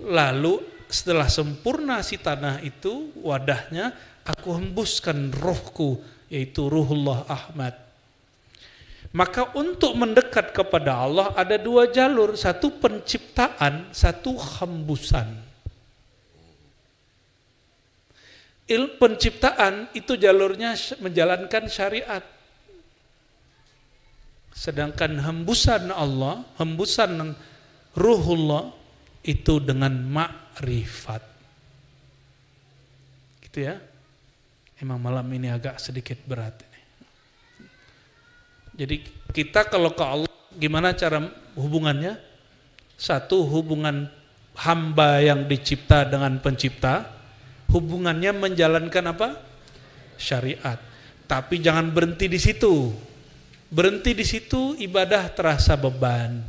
lalu setelah sempurna si tanah itu wadahnya, aku hembuskan rohku, yaitu Ruhullah Ahmad. Maka untuk mendekat kepada Allah ada dua jalur, satu penciptaan, satu hembusan. Penciptaan itu jalurnya menjalankan syariat. Sedangkan hembusan Allah, hembusan Ruhullah itu dengan makrifat. Gitu ya. Emang malam ini agak sedikit berat ini. Jadi kita kalau ke Allah gimana cara hubungannya? Satu, hubungan hamba yang dicipta dengan pencipta, hubungannya menjalankan apa? Syariat. Tapi jangan berhenti di situ. Berhenti di situ ibadah terasa beban.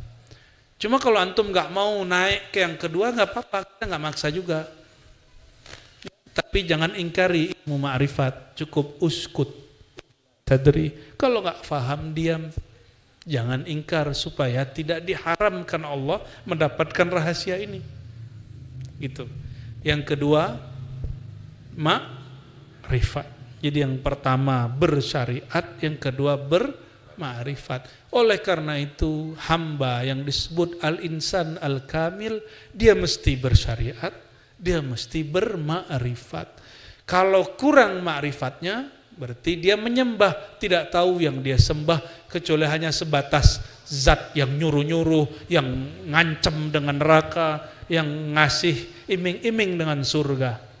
Cuma kalau antum nggak mau naik ke yang kedua nggak apa-apa, kita nggak maksa juga. Tapi jangan ingkari ilmu ma'rifat, cukup uskut. Tadri, kalau nggak paham diam, jangan ingkar supaya tidak diharamkan Allah mendapatkan rahasia ini. Gitu. Yang kedua, ma'rifat. Jadi yang pertama bersyariat, yang kedua berma'rifat. Oleh karena itu hamba yang disebut al-insan al-kamil, dia mesti bersyariat, dia mesti berma'rifat. Kalau kurang ma'rifatnya, berarti dia menyembah, tidak tahu yang dia sembah kecuali hanya sebatas zat yang nyuruh-nyuruh, yang ngancem dengan neraka, yang ngasih iming-iming dengan surga.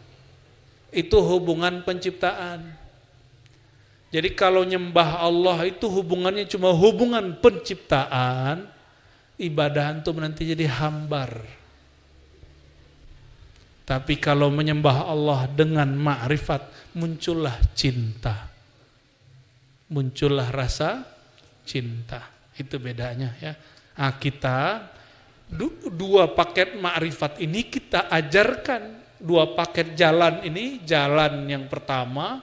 Itu hubungan penciptaan. Jadi kalau nyembah Allah itu hubungannya cuma hubungan penciptaan, ibadah antum nanti jadi hambar. Tapi kalau menyembah Allah dengan ma'rifat, muncullah cinta. Muncullah rasa cinta. Itu bedanya ya. Nah, kita dua paket ma'rifat ini kita ajarkan. Dua paket jalan ini, jalan yang pertama,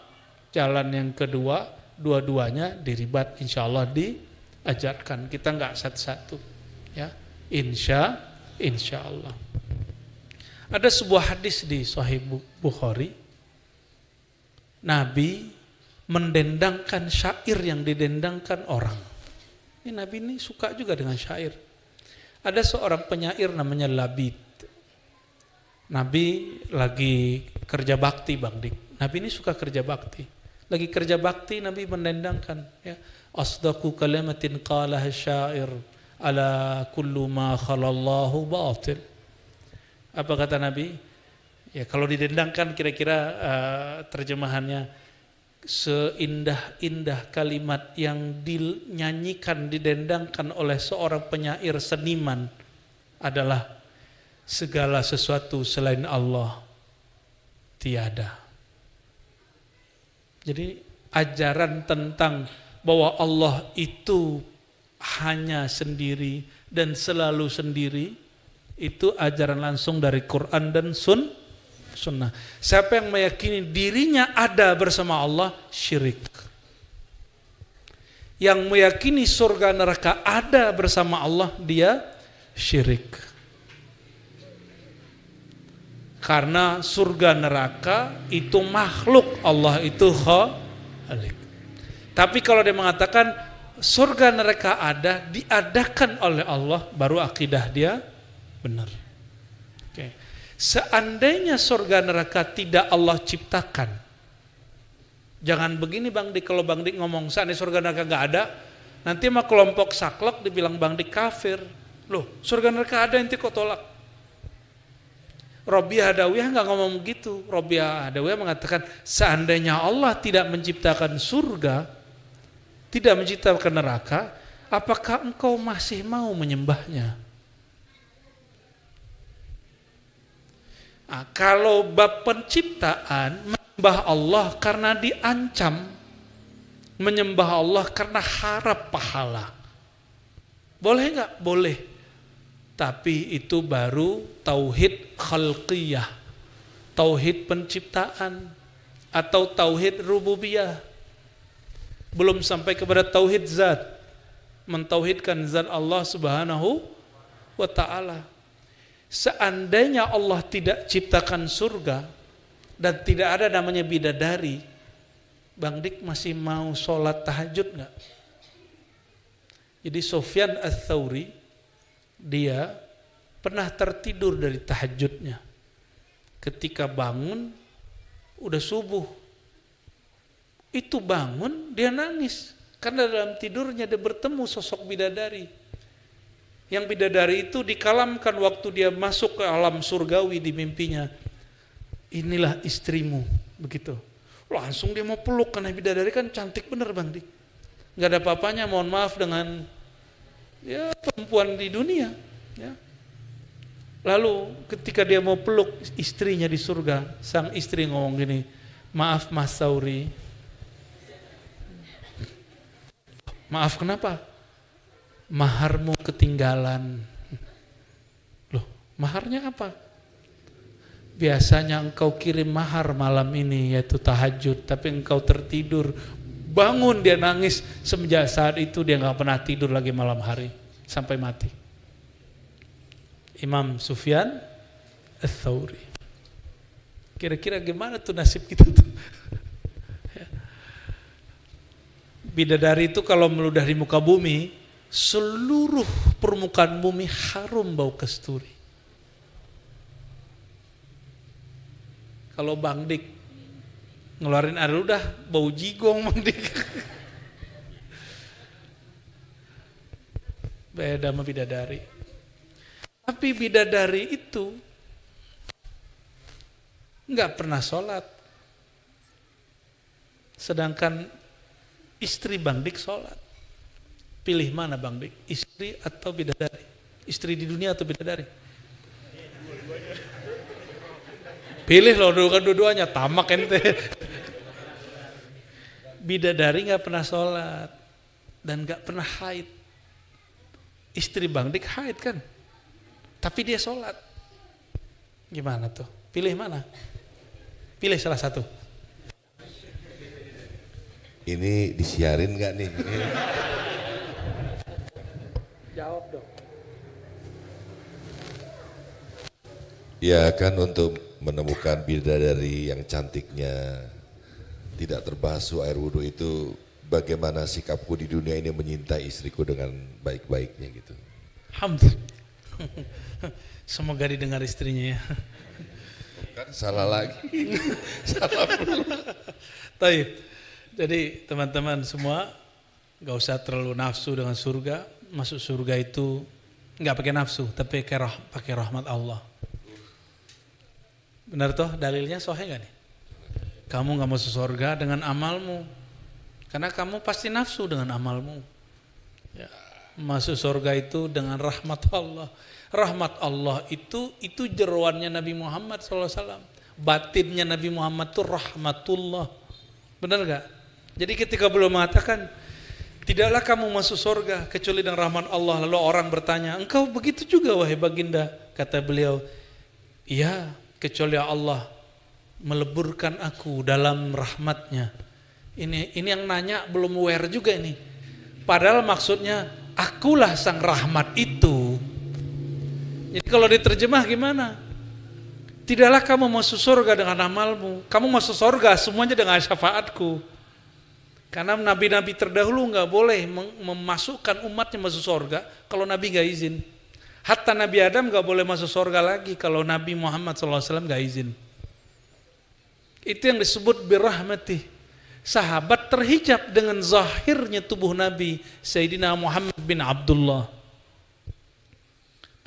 jalan yang kedua, dua-duanya diribat insya Allah diajarkan. Kita nggak satu-satu ya. Insya Allah. Ada sebuah hadis di Sahih Bukhari, Nabi mendendangkan syair yang didendangkan orang. Ini Nabi ini suka juga dengan syair. Ada seorang penyair namanya Labid. Nabi lagi kerja bakti, Bang Dik. Nabi ini suka kerja bakti. Lagi kerja bakti, Nabi mendendangkan ya. Asdaqu kalimatin qalaha syair ala kullu ma khalallahu batil. Apa kata Nabi? Ya kalau didendangkan kira-kira terjemahannya, seindah-indah kalimat yang dinyanyikan, didendangkan oleh seorang penyair seniman adalah segala sesuatu selain Allah tiada. Jadi ajaran tentang bahwa Allah itu hanya sendiri dan selalu sendiri, itu ajaran langsung dari Quran dan Sunnah. Siapa yang meyakini dirinya ada bersama Allah, syirik. Yang meyakini surga neraka ada bersama Allah, dia syirik. Karena surga neraka itu makhluk, Allah itu khalik. Tapi kalau dia mengatakan surga neraka ada, diadakan oleh Allah, baru akidah dia benar. Oke. Seandainya surga neraka tidak Allah ciptakan, jangan begini Bang Dik, kalau Bang Dik ngomong seandainya surga neraka nggak ada, nanti mah kelompok saklek dibilang Bang Dik kafir. Loh, surga neraka ada, ente kok tolak? Robiah Adawiyah nggak ngomong begitu. Robiah Adawiyah mengatakan seandainya Allah tidak menciptakan surga, tidak menciptakan neraka, apakah engkau masih mau menyembahnya? Nah, kalau bab penciptaan, menyembah Allah karena diancam, menyembah Allah karena harap pahala, boleh nggak? Boleh. Tapi itu baru tauhid khalqiyah, tauhid penciptaan, atau tauhid rububiyah. Belum sampai kepada tauhid zat, mentauhidkan zat Allah Subhanahu wa ta'ala. Seandainya Allah tidak ciptakan surga dan tidak ada namanya bidadari, Bang Dik masih mau sholat tahajud nggak? Jadi Sufyan Ats-Tsauri, dia pernah tertidur dari tahajudnya. Ketika bangun, udah subuh. Itu bangun, dia nangis. Karena dalam tidurnya dia bertemu sosok bidadari. Yang bidadari itu dikalamkan waktu dia masuk ke alam surgawi di mimpinya. Inilah istrimu, begitu. Langsung dia mau peluk, karena bidadari kan cantik bener Bang Dik. Gak ada apa-apanya, mohon maaf dengan ya perempuan di dunia ya. Lalu ketika dia mau peluk istrinya di surga, sang istri ngomong gini, maaf Mas Sauri. Maaf kenapa? Maharmu ketinggalan. Loh, maharnya apa? Biasanya engkau kirim mahar malam ini, yaitu tahajud, tapi engkau tertidur. Bangun dia nangis, semenjak saat itu dia gak pernah tidur lagi malam hari sampai mati. Imam Sufyan Ats-Tsauri. Kira-kira gimana tuh nasib kita tuh? Bidadari itu kalau meludah di muka bumi, seluruh permukaan bumi harum bau kasturi. Kalau Bang Dik ngeluarin air ludah, bau jigong Bang Dik. Beda sama bidadari. Tapi bidadari itu nggak pernah sholat. Sedangkan istri Bang Dik sholat. Pilih mana Bang Dik? Istri atau bidadari? Istri di dunia atau bidadari? Pilih loh dua-duanya, tamak ente. Bidadari nggak pernah sholat dan nggak pernah haid. Istri Bang Dik haid kan, tapi dia sholat. Gimana tuh? Pilih mana? Pilih salah satu. Ini disiarin nggak nih? Jawab dong. Ya kan untuk menemukan bidadari yang cantiknya, tidak terbasuh air wudhu itu, bagaimana sikapku di dunia ini menyintai istriku dengan baik-baiknya gitu. Alhamdulillah. Semoga didengar istrinya ya. Kan salah lagi. Salah pula. Taib. Jadi teman-teman semua gak usah terlalu nafsu dengan surga. Masuk surga itu gak pakai nafsu, tapi pakai rahmat Allah. Benar toh dalilnya sahih gak nih? Kamu gak masuk surga dengan amalmu, karena kamu pasti nafsu dengan amalmu. Ya. Masuk surga itu dengan rahmat Allah. Rahmat Allah itu jeroannya Nabi Muhammad SAW. Batinnya Nabi Muhammad itu rahmatullah. Benar gak? Jadi ketika beliau mengatakan, tidaklah kamu masuk surga kecuali dengan rahmat Allah. Lalu orang bertanya, engkau begitu juga wahai baginda? Kata beliau, iya, kecuali Allah meleburkan aku dalam rahmatnya. Ini yang nanya belum aware juga ini. Padahal maksudnya, akulah sang rahmat itu. Jadi kalau diterjemah gimana? Tidaklah kamu masuk surga dengan amalmu, kamu masuk surga semuanya dengan syafaatku. Karena nabi-nabi terdahulu nggak boleh memasukkan umatnya masuk surga kalau nabi nggak izin. Hatta Nabi Adam nggak boleh masuk surga lagi kalau Nabi Muhammad SAW nggak izin. Itu yang disebut birahmatih. Sahabat terhijab dengan zahirnya tubuh Nabi Sayyidina Muhammad bin Abdullah.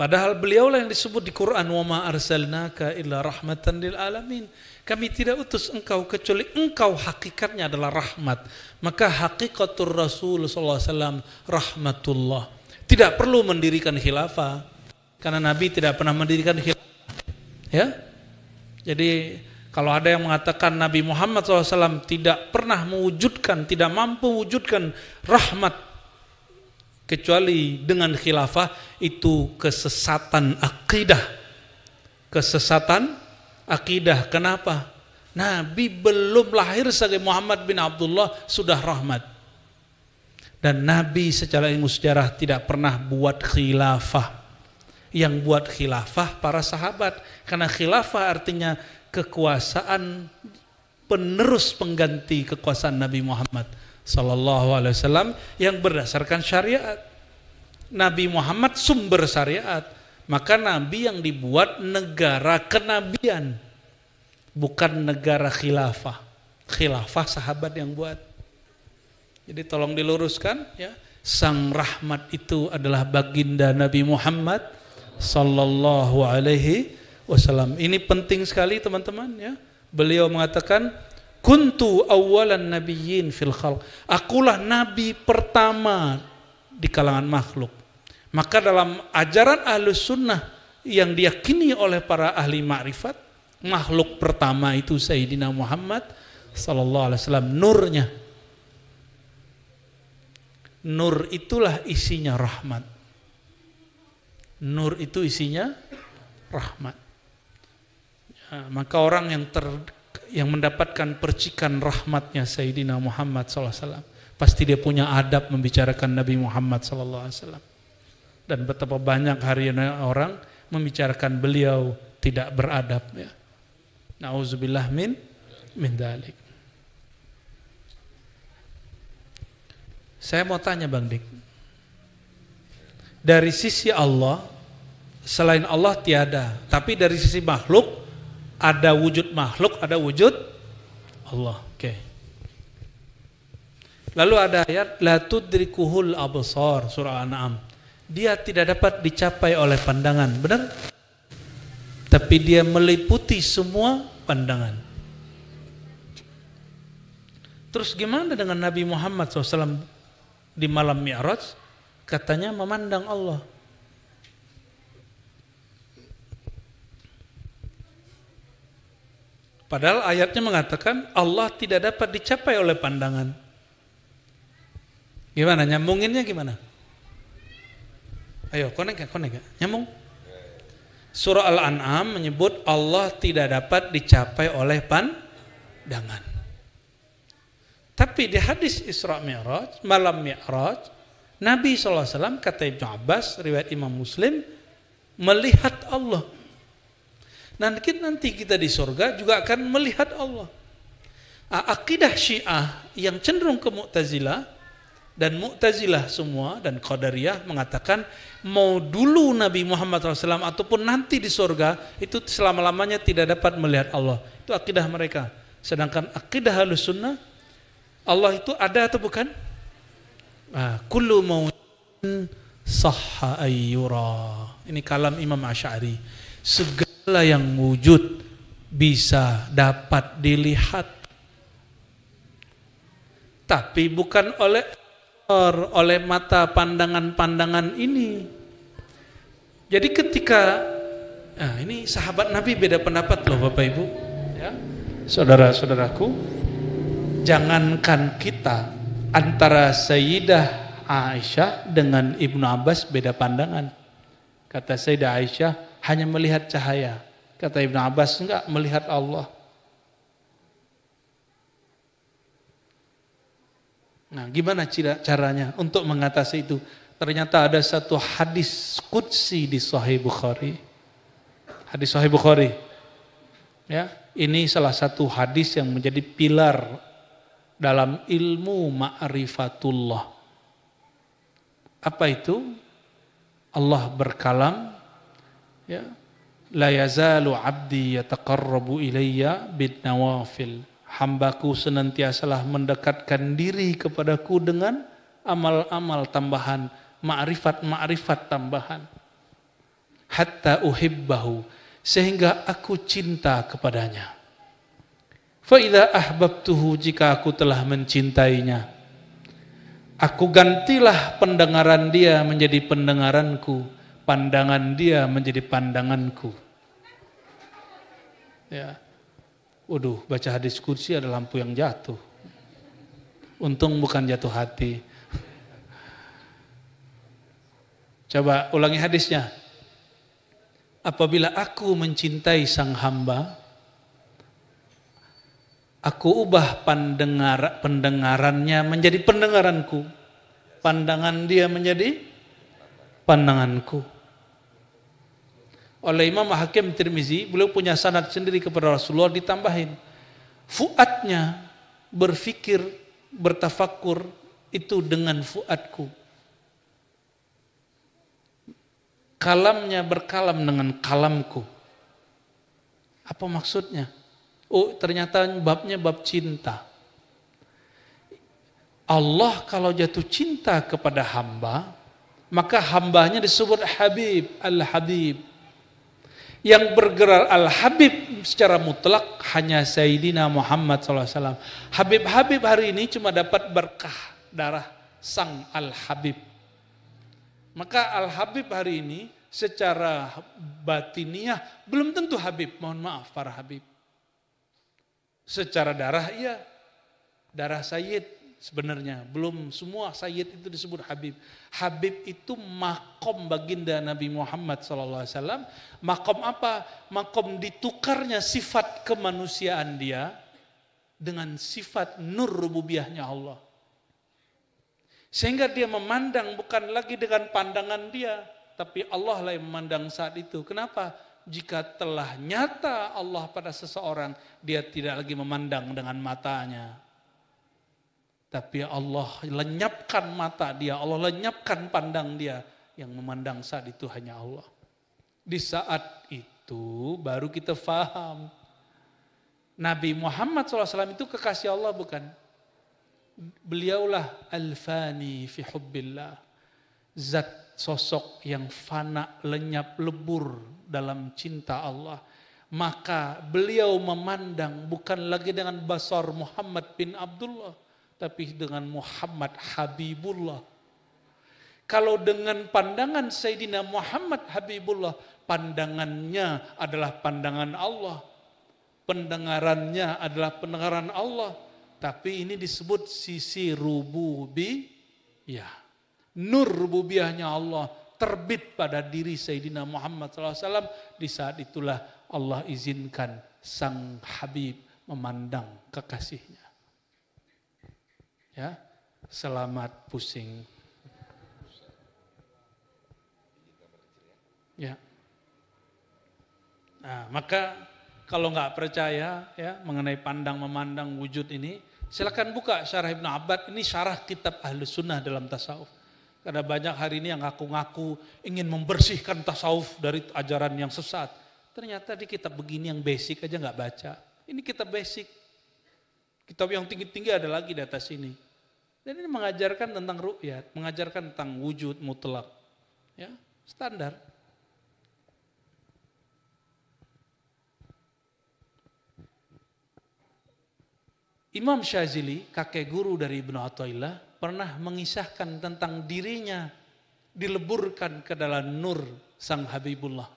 Padahal beliaulah yang disebut di Quran, wa ma arsalnaka illa rahmatan lil alamin. Kami tidak utus engkau kecuali engkau hakikatnya adalah rahmat. Maka hakikatur Rasul sallallahu alaihi wasallam rahmatullah. Tidak perlu mendirikan khilafah karena Nabi tidak pernah mendirikan khilafah. Ya. Jadi kalau ada yang mengatakan Nabi Muhammad SAW tidak pernah mewujudkan, tidak mampu mewujudkan rahmat kecuali dengan khilafah, itu kesesatan akidah. Kesesatan akidah. Kenapa? Nabi belum lahir sebagai Muhammad bin Abdullah sudah rahmat. Dan Nabi secara ilmu sejarah tidak pernah buat khilafah. Yang buat khilafah para sahabat. Karena khilafah artinya kekuasaan penerus pengganti kekuasaan Nabi Muhammad Sallallahu Alaihi Wasallam yang berdasarkan syariat. Nabi Muhammad sumber syariat, maka Nabi yang dibuat negara kenabian, bukan negara khilafah. Khilafah sahabat yang buat. Jadi tolong diluruskan ya, sang rahmat itu adalah baginda Nabi Muhammad Sallallahu Alaihi Wasallam. Ini penting sekali teman-teman ya. Beliau mengatakan, kuntu awalan nabiyyin fil khalq. Akulah nabi pertama di kalangan makhluk. Maka dalam ajaran Ahlus Sunnah yang diyakini oleh para ahli ma'rifat, makhluk pertama itu Sayyidina Muhammad sallallahu alaihi wasallam, nurnya. Nur itulah isinya rahmat. Nur itu isinya rahmat. Ya, maka orang yang mendapatkan percikan rahmatnya Sayyidina Muhammad SAW, pasti dia punya adab membicarakan Nabi Muhammad SAW. Dan betapa banyak hari ini orang membicarakan beliau tidak beradab ya. Nauzubillah min dalik. Saya mau tanya Bang Dik, dari sisi Allah, selain Allah tiada, tapi dari sisi makhluk, ada wujud makhluk, ada wujud Allah. Oke. Lalu ada ayat la tudrikuhul absar, surah An-An'am. Dia tidak dapat dicapai oleh pandangan, benar? Tapi dia meliputi semua pandangan. Terus gimana dengan Nabi Muhammad SAW di malam Mi'raj? Katanya memandang Allah. Padahal ayatnya mengatakan Allah tidak dapat dicapai oleh pandangan. Gimana? Nyambunginnya gimana? Ayo, konek ya? Nyambung? Surah Al-An'am menyebut Allah tidak dapat dicapai oleh pandangan. Tapi di hadis Isra Mi'raj, malam Mi'raj, Nabi SAW kata Ibnu Abbas, riwayat Imam Muslim, melihat Allah. Nanti kita di surga juga akan melihat Allah. Akidah Syiah yang cenderung ke Mu'tazilah dan Mu'tazilah semua dan Qadariyah mengatakan mau dulu Nabi Muhammad SAW ataupun nanti di surga itu selama-lamanya tidak dapat melihat Allah. Itu akidah mereka. Sedangkan akidah Ahlussunnah Allah itu ada atau bukan? Kullu mautin sahha ayyura. Ini kalam Imam Asy'ari. Segala yang wujud bisa dapat dilihat. Tapi bukan oleh mata pandangan-pandangan ini. Jadi ketika ini sahabat Nabi beda pendapat loh Bapak Ibu, ya. Saudara-saudaraku, jangankan kita, antara Sayyidah Aisyah dengan Ibnu Abbas beda pandangan. Kata Sayyidah Aisyah hanya melihat cahaya. Kata Ibnu Abbas enggak, melihat Allah. Nah, gimana caranya untuk mengatasi itu? Ternyata ada satu hadis qudsi di Sahih Bukhari. Hadis Sahih Bukhari. Ya, ini salah satu hadis yang menjadi pilar dalam ilmu ma'rifatullah. Apa itu? Allah berkalam, ya, la yazalu abdi yataqarrabu ilayya bid nawafil. Hambaku senantiasalah mendekatkan diri kepadaku dengan amal-amal tambahan, ma'rifat tambahan. Hatta uhibbahu, sehingga aku cinta kepadanya. Fa idza ahbabtuhu, jika aku telah mencintainya, aku gantilah pendengaran dia menjadi pendengaranku, pandangan dia menjadi pandanganku. Ya. Waduh, baca hadis qudsi ada lampu yang jatuh. Untung bukan jatuh hati. Coba ulangi hadisnya. Apabila aku mencintai sang hamba, aku ubah pendengarannya menjadi pendengaranku, pandangan dia menjadi pandanganku. Oleh Imam Hakim Tirmizi, beliau punya sanad sendiri kepada Rasulullah, ditambahin fuadnya berfikir, bertafakur itu dengan fuadku, kalamnya berkalam dengan kalamku. Apa maksudnya? Oh, ternyata babnya bab cinta. Allah kalau jatuh cinta kepada hamba, maka hambanya disebut Habib, Al-Habib. Yang bergerak Al-Habib secara mutlak hanya Sayyidina Muhammad SAW. Habib-Habib hari ini cuma dapat berkah darah sang Al-Habib. Maka Al-Habib hari ini secara batiniah belum tentu Habib, mohon maaf para Habib. Secara darah iya, darah Sayyid sebenarnya, belum semua Sayyid itu disebut Habib. Habib itu makom baginda Nabi Muhammad SAW. Makom apa? Makom ditukarnya sifat kemanusiaan dia dengan sifat nur rububiyahnya Allah. Sehingga dia memandang bukan lagi dengan pandangan dia, tapi Allah lah yang memandang saat itu. Kenapa? Jika telah nyata Allah pada seseorang, dia tidak lagi memandang dengan matanya. Tapi Allah lenyapkan mata dia, Allah lenyapkan pandang dia. Yang memandang saat itu hanya Allah. Di saat itu baru kita faham. Nabi Muhammad SAW itu kekasih Allah bukan? Beliaulah al-fani fi hubbillah. Zat sosok yang fana, lenyap, lebur dalam cinta Allah. Maka beliau memandang bukan lagi dengan basar Muhammad bin Abdullah, tapi dengan Muhammad Habibullah. Kalau dengan pandangan Sayyidina Muhammad Habibullah, pandangannya adalah pandangan Allah. pendengarannya adalah pendengaran Allah. Tapi ini disebut sisi rububiyah. Nur rububiyahnya Allah terbit pada diri Sayyidina Muhammad SAW. Di saat itulah Allah izinkan sang Habib memandang kekasihnya. Ya, selamat pusing. Ya. Nah, maka kalau nggak percaya ya mengenai pandang memandang wujud ini, silakan buka syarah Ibnu Abbad. Ini syarah kitab Ahlus Sunnah dalam tasawuf. Karena banyak hari ini yang ngaku-ngaku ingin membersihkan tasawuf dari ajaran yang sesat. Ternyata di kitab begini yang basic aja nggak baca. Ini kitab basic. Kitab yang tinggi-tinggi ada lagi di atas ini. Dan ini mengajarkan tentang ru'yat, mengajarkan tentang wujud mutlak. Ya, standar. Imam Syazili, kakek guru dari Ibnu Athaillah, pernah mengisahkan tentang dirinya dileburkan ke dalam nur sang Habibullah.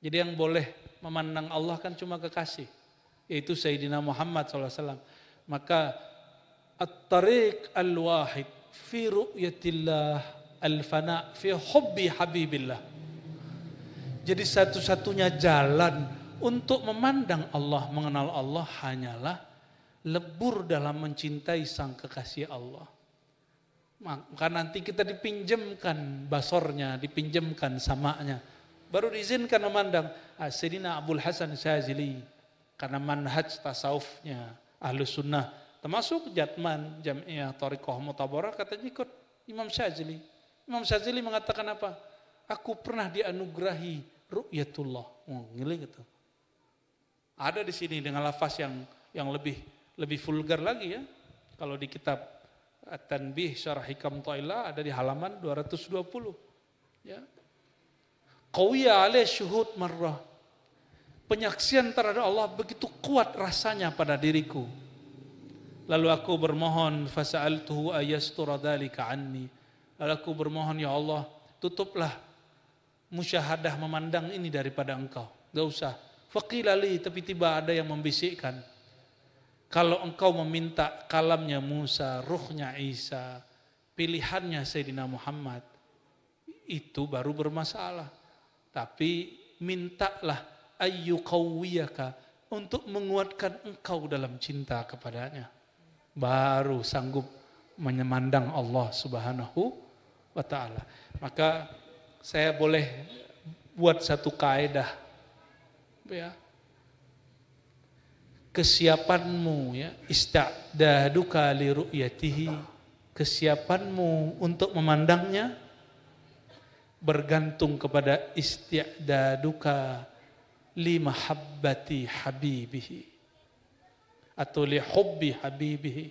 Jadi yang boleh memandang Allah kan cuma kekasih, yaitu Sayyidina Muhammad SAW. Maka at-tariq al-wahid fi ru'yatillah al-fana fi hubbi habibillah. Jadi satu-satunya jalan untuk memandang Allah, mengenal Allah hanyalah lebur dalam mencintai sang kekasih Allah. Maka nanti kita dipinjamkan basornya, dipinjamkan samanya. Baru diizinkan memandang. Sayyidina Abul Hasan Syazili, karena manhaj tasawufnya Ahlus Sunnah, termasuk Jatman, Jami'ah, Thariqah, Mutabarah, katanya ikut Imam Syazili. Imam Syazili mengatakan apa? Aku pernah dianugerahi ru'yatullah. Ngiling itu. Ada di sini dengan lafaz yang lebih vulgar lagi ya. Kalau di kitab At-Tanbih Syarah Hikam Thailah ada di halaman 220. Ya. Qawiya alaih syuhud marrah. Penyaksian terhadap Allah begitu kuat rasanya pada diriku. Lalu aku bermohon fasa'altuhu ayastura dzalika anni. Lalu aku bermohon, ya Allah, tutuplah musyahadah memandang ini daripada engkau. Enggak usah. Faqila li, tapi tiba ada yang membisikkan. Kalau engkau meminta kalamnya Musa, ruhnya Isa, pilihannya Sayyidina Muhammad, itu baru bermasalah. Tapi mintalah ayyuqawwiyaka, untuk menguatkan engkau dalam cinta kepadanya. Baru sanggup memandang Allah Subhanahu wa ta'ala. Maka saya boleh buat satu kaedah. Ya. Kesiapanmu ya, ista'daduka li ru'yatihi, kesiapanmu untuk memandangnya bergantung kepada isti'daduka li mahabbati habibihi atau li hubbi habibihi.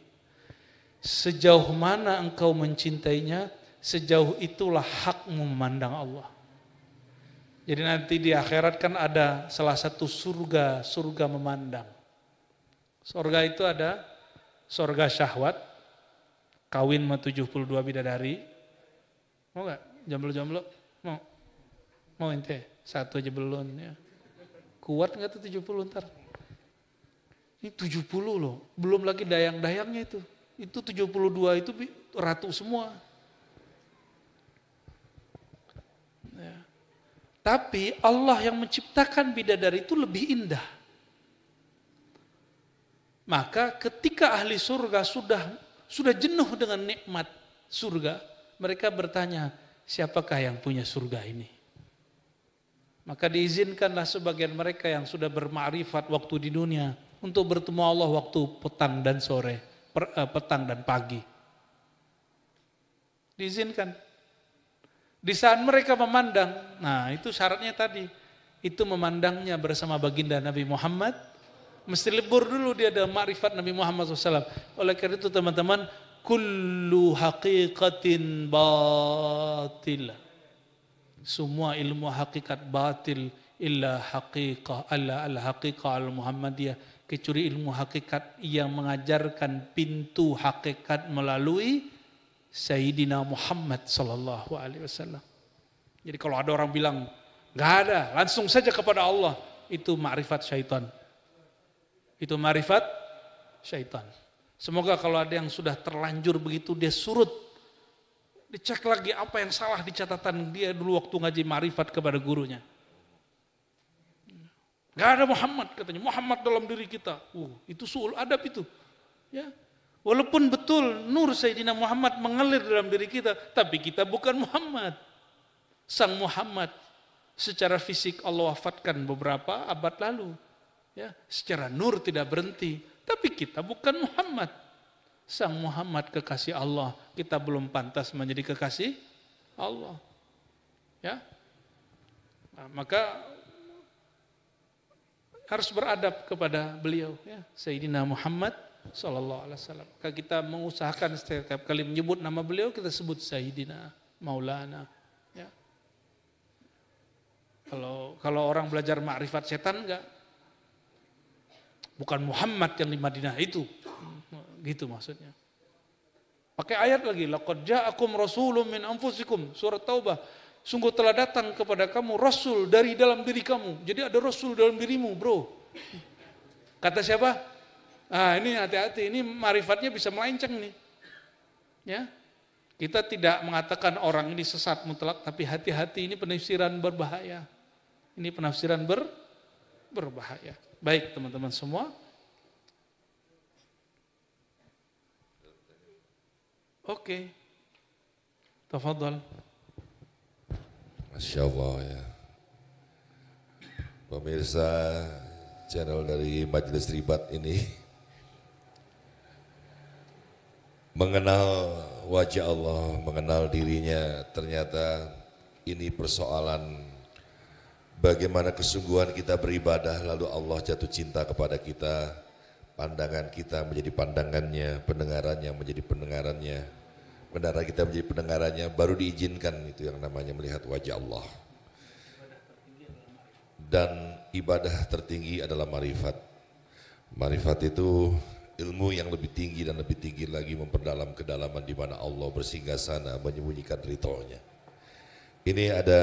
Sejauh mana engkau mencintainya, sejauh itulah hakmu memandang Allah. Jadi nanti di akhirat kan ada salah satu surga memandang. Surga itu ada surga syahwat, kawin sama 72 bidadari. Mau gak? Jomblo-jomblo? Mau ente? Satu aja belum ya. Kuat gak tuh 70 ntar? Ini 70 loh, belum lagi dayang-dayangnya itu. Itu 72 itu ratu semua. Ya. Tapi Allah yang menciptakan bidadari itu lebih indah. Maka ketika ahli surga sudah jenuh dengan nikmat surga, mereka bertanya, siapakah yang punya surga ini? Maka diizinkanlah sebagian mereka yang sudah bermakrifat waktu di dunia untuk bertemu Allah waktu petang dan sore, petang dan pagi. Diizinkan. Di saat mereka memandang, nah itu syaratnya tadi, itu memandangnya bersama baginda Nabi Muhammad. Mesti lebur dulu dia ada makrifat Nabi Muhammad SAW. Oleh karena itu teman-teman, kullu haqiqatin batil. Semua ilmu hakikat batil illa haqiqah al-haqiqah al-Muhammadiyah. Kecuali ilmu hakikat yang mengajarkan pintu hakikat melalui Sayyidina Muhammad SAW. Jadi kalau ada orang bilang, nggak ada, langsung saja kepada Allah, itu makrifat syaitan. Itu marifat syaitan. Semoga kalau ada yang sudah terlanjur begitu dia surut. Dicek lagi apa yang salah di catatan dia dulu waktu ngaji marifat kepada gurunya. Gak ada Muhammad katanya, Muhammad dalam diri kita. Itu suul adab itu. Ya. Walaupun betul nur Sayyidina Muhammad mengalir dalam diri kita, tapi kita bukan Muhammad. Sang Muhammad secara fisik Allah wafatkan beberapa abad lalu. Ya, secara nur tidak berhenti, tapi kita bukan Muhammad. Sang Muhammad kekasih Allah, kita belum pantas menjadi kekasih Allah. Ya. Nah, maka harus beradab kepada beliau, ya, Sayyidina Muhammad sallallahu alaihi wasallam. Maka kita mengusahakan setiap kali menyebut nama beliau kita sebut Sayyidina, Maulana, ya. Kalau orang belajar ma'rifat setan enggak. Bukan Muhammad yang di Madinah itu. Gitu maksudnya. Pakai ayat lagi, laqad ja'akum rasulun min anfusikum, surat Taubah. Sungguh telah datang kepada kamu rasul dari dalam diri kamu. Jadi ada rasul dalam dirimu, bro. Kata siapa? Ini hati-hati, ini marifatnya bisa melenceng nih. Ya. Kita tidak mengatakan orang ini sesat mutlak, tapi hati-hati, ini penafsiran berbahaya. Ini penafsiran berbahaya. Baik teman-teman semua. Oke. Tafadhal. Masya Allah ya. Pemirsa channel dari Majelis Ribat ini mengenal wajah Allah, mengenal dirinya, ternyata ini persoalan bagaimana kesungguhan kita beribadah lalu Allah jatuh cinta kepada kita, pandangan kita menjadi pandangannya, pendengarannya menjadi pendengarannya, pendengaran kita menjadi pendengarannya, baru diizinkan itu yang namanya melihat wajah Allah. Dan ibadah tertinggi adalah marifat. Marifat itu ilmu yang lebih tinggi dan lebih tinggi lagi memperdalam kedalaman di mana Allah bersinggasana menyembunyikan ridhonya. Ini ada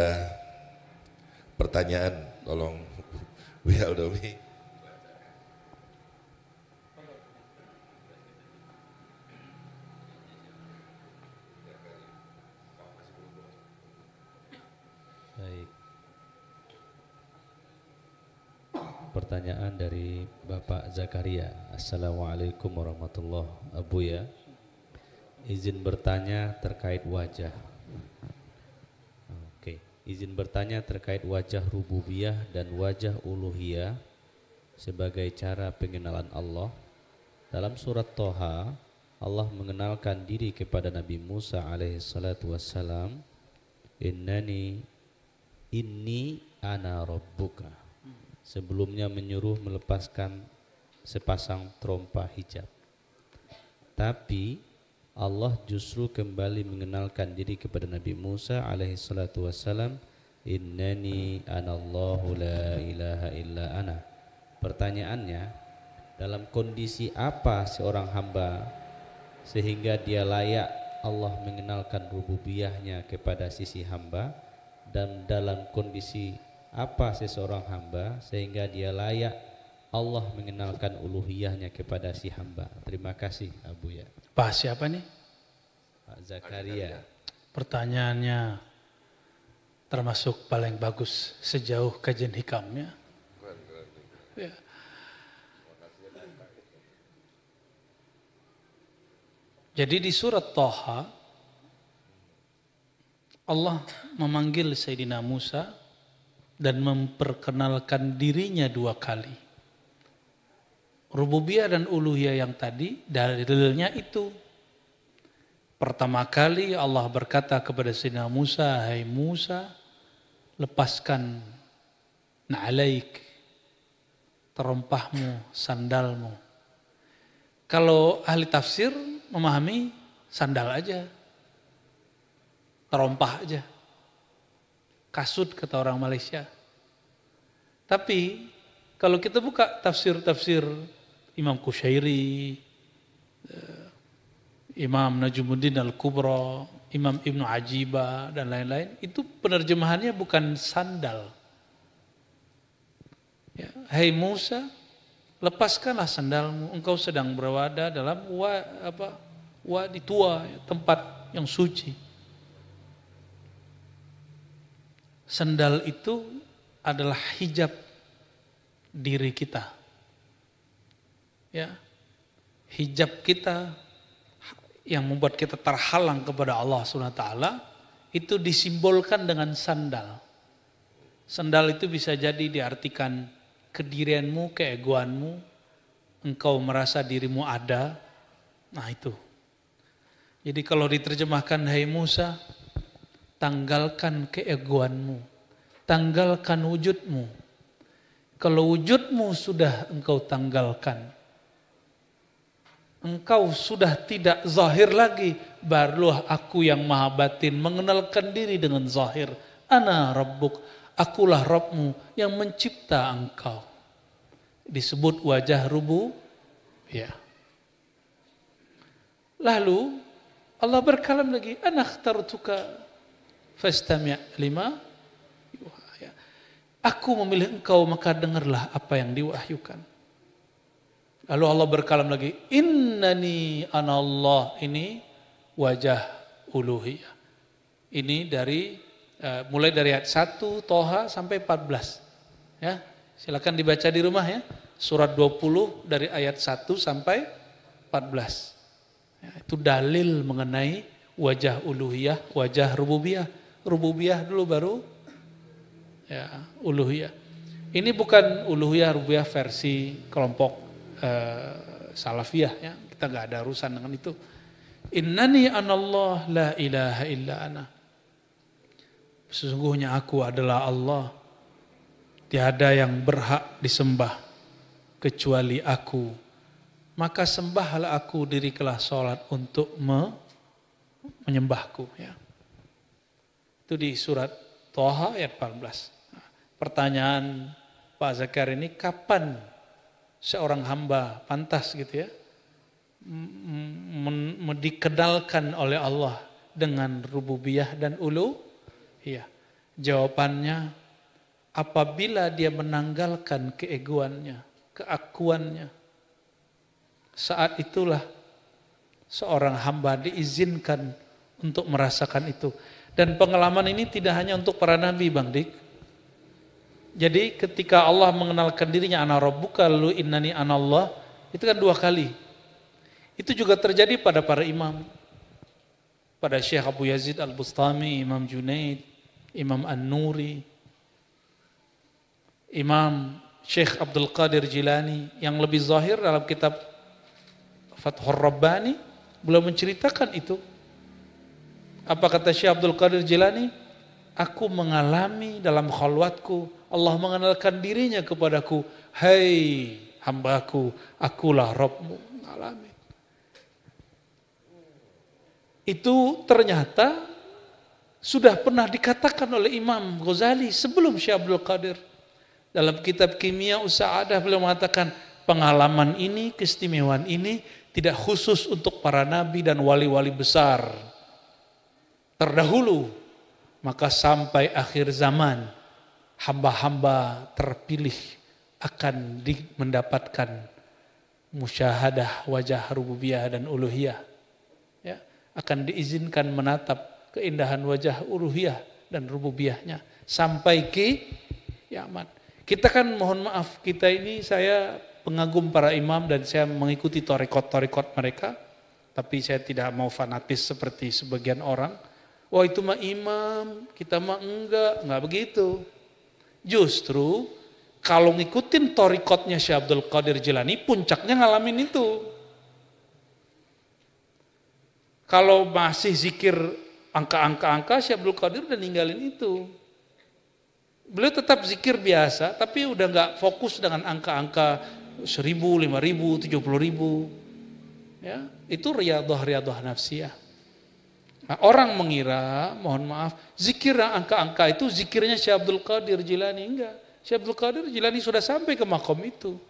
pertanyaan, tolong Buya Udomi. Baik. Pertanyaan dari Bapak Zakaria. Assalamualaikum warahmatullahi wabarakatuh. Buya, izin bertanya terkait wajah. Izin bertanya terkait wajah rububiyah dan wajah uluhiyah sebagai cara pengenalan Allah. Dalam surat Toha, Allah mengenalkan diri kepada Nabi Musa alaihi salatu wassalam, inni ana rabbuka. Sebelumnya menyuruh melepaskan sepasang trompa hijab. Tapi Allah justru kembali mengenalkan diri kepada Nabi Musa alaihi salatu wassalam, innani anallahu la ilaha illa ana. Pertanyaannya, dalam kondisi apa seorang hamba sehingga dia layak Allah mengenalkan rububiyahnya kepada sisi hamba, dan dalam kondisi apa seseorang hamba sehingga dia layak Allah mengenalkan uluhiyahnya kepada si hamba. Terima kasih Abu ya. Pak siapa nih? Pak Zakaria. Pertanyaannya termasuk paling bagus sejauh kajian hikamnya. Ya. Jadi di surat Thaha Allah memanggil Sayyidina Musa dan memperkenalkan dirinya 2 kali. Rububiyah dan uluhiyah yang tadi dalilnya itu. Pertama kali Allah berkata kepada Sayyidina Musa, hai Musa, lepaskan na'alaik, terompahmu, sandalmu. Kalau ahli tafsir memahami sandal aja, terompah aja, kasut kata orang Malaysia. Tapi kalau kita buka tafsir-tafsir Imam Qushairi, Imam Najmuddin Al-Kubra, Imam Ibnu Ajibah dan lain-lain, itu penerjemahannya bukan sandal. Ya, hai Musa, lepaskanlah sandalmu, engkau sedang berada dalam wadi tua, tempat yang suci. Sandal itu adalah hijab diri kita. Ya. Hijab kita yang membuat kita terhalang kepada Allah Subhanahu wa taala itu disimbolkan dengan sandal. Sandal itu bisa jadi diartikan kedirianmu, keegoanmu, engkau merasa dirimu ada. Nah itu. Jadi kalau diterjemahkan, hai Musa, tanggalkan keegoanmu, tanggalkan wujudmu. Kalau wujudmu sudah engkau tanggalkan, engkau sudah tidak zahir lagi, barulah aku yang maha batin mengenalkan diri dengan zahir. Ana rabbuk, akulah Rabbmu yang mencipta engkau. Disebut wajah rububiyah. Lalu Allah berkalam lagi, ana ikhtartuka fastami' lima yuha. Aku memilih engkau, maka dengarlah apa yang diwahyukan. Lalu Allah berkalam lagi, innani anallah, ini wajah uluhiyah. Ini dari mulai dari ayat 1 Toha sampai 14. Ya, silakan dibaca di rumah ya. Surat 20 dari ayat 1 sampai 14. Ya, itu dalil mengenai wajah uluhiyah, wajah rububiyah. Rububiyah dulu baru ya uluhiyah. Ini bukan uluhiyah rububiyah versi kelompok salafiyah ya. Kita enggak ada urusan dengan itu. Innani anallah la ilaha illa ana. Sesungguhnya aku adalah Allah. Tiada yang berhak disembah kecuali aku. Maka sembahlah aku, dirikanlah sholat untuk menyembahku. Ya. Itu di surat Toha ayat 14. Nah, pertanyaan Pak Zakar ini, kapan seorang hamba pantas gitu ya dikenalkan oleh Allah dengan rububiyah dan uluhiyah? Jawabannya, apabila dia menanggalkan keegoannya, keakuannya. Saat itulah seorang hamba diizinkan untuk merasakan itu. Dan pengalaman ini tidak hanya untuk para nabi, Bang Dik. Jadi ketika Allah mengenalkan dirinya, ana rabbuka lu innani anallah, itu kan 2 kali. Itu juga terjadi pada para imam. Pada Syekh Abu Yazid Al-Bustami, Imam Junaid, Imam An-Nuri, Imam Syekh Abdul Qadir Jilani, yang lebih zahir dalam kitab Fathur Rabbani belum menceritakan itu. Apa kata Syekh Abdul Qadir Jilani? Aku mengalami dalam khalwatku, Allah mengenalkan dirinya kepadaku, hai hambaku, akulah Rabbmu. Alami. Itu ternyata sudah pernah dikatakan oleh Imam Ghazali sebelum Syekh Abdul Qadir. Dalam kitab Kimia Usa'adah beliau mengatakan, pengalaman ini, keistimewaan ini tidak khusus untuk para nabi dan wali-wali besar terdahulu. Maka sampai akhir zaman, hamba-hamba terpilih akan mendapatkan musyahadah wajah rububiyah dan uluhiyah. Ya, akan diizinkan menatap keindahan wajah uluhiyah dan rububiyahnya sampai kiamat. Kita kan mohon maaf, kita ini saya pengagum para imam dan saya mengikuti torikot-torikot mereka, tapi saya tidak mau fanatis seperti sebagian orang. Wah itu mah imam, kita mah enggak begitu. Justru kalau ngikutin torikotnya Syekh Abdul Qadir Jilani, puncaknya ngalamin itu. Kalau masih zikir angka-angka, Syekh Abdul Qadir udah ninggalin itu. Beliau tetap zikir biasa, tapi udah nggak fokus dengan angka-angka 1.000, 5.000, 70.000. Ya, itu riyadhah nafsiyah. Nah, orang mengira, mohon maaf, zikir angka-angka itu zikirnya Syekh Abdul Qadir Jilani. Enggak. Syekh Abdul Qadir Jilani sudah sampai ke makom itu.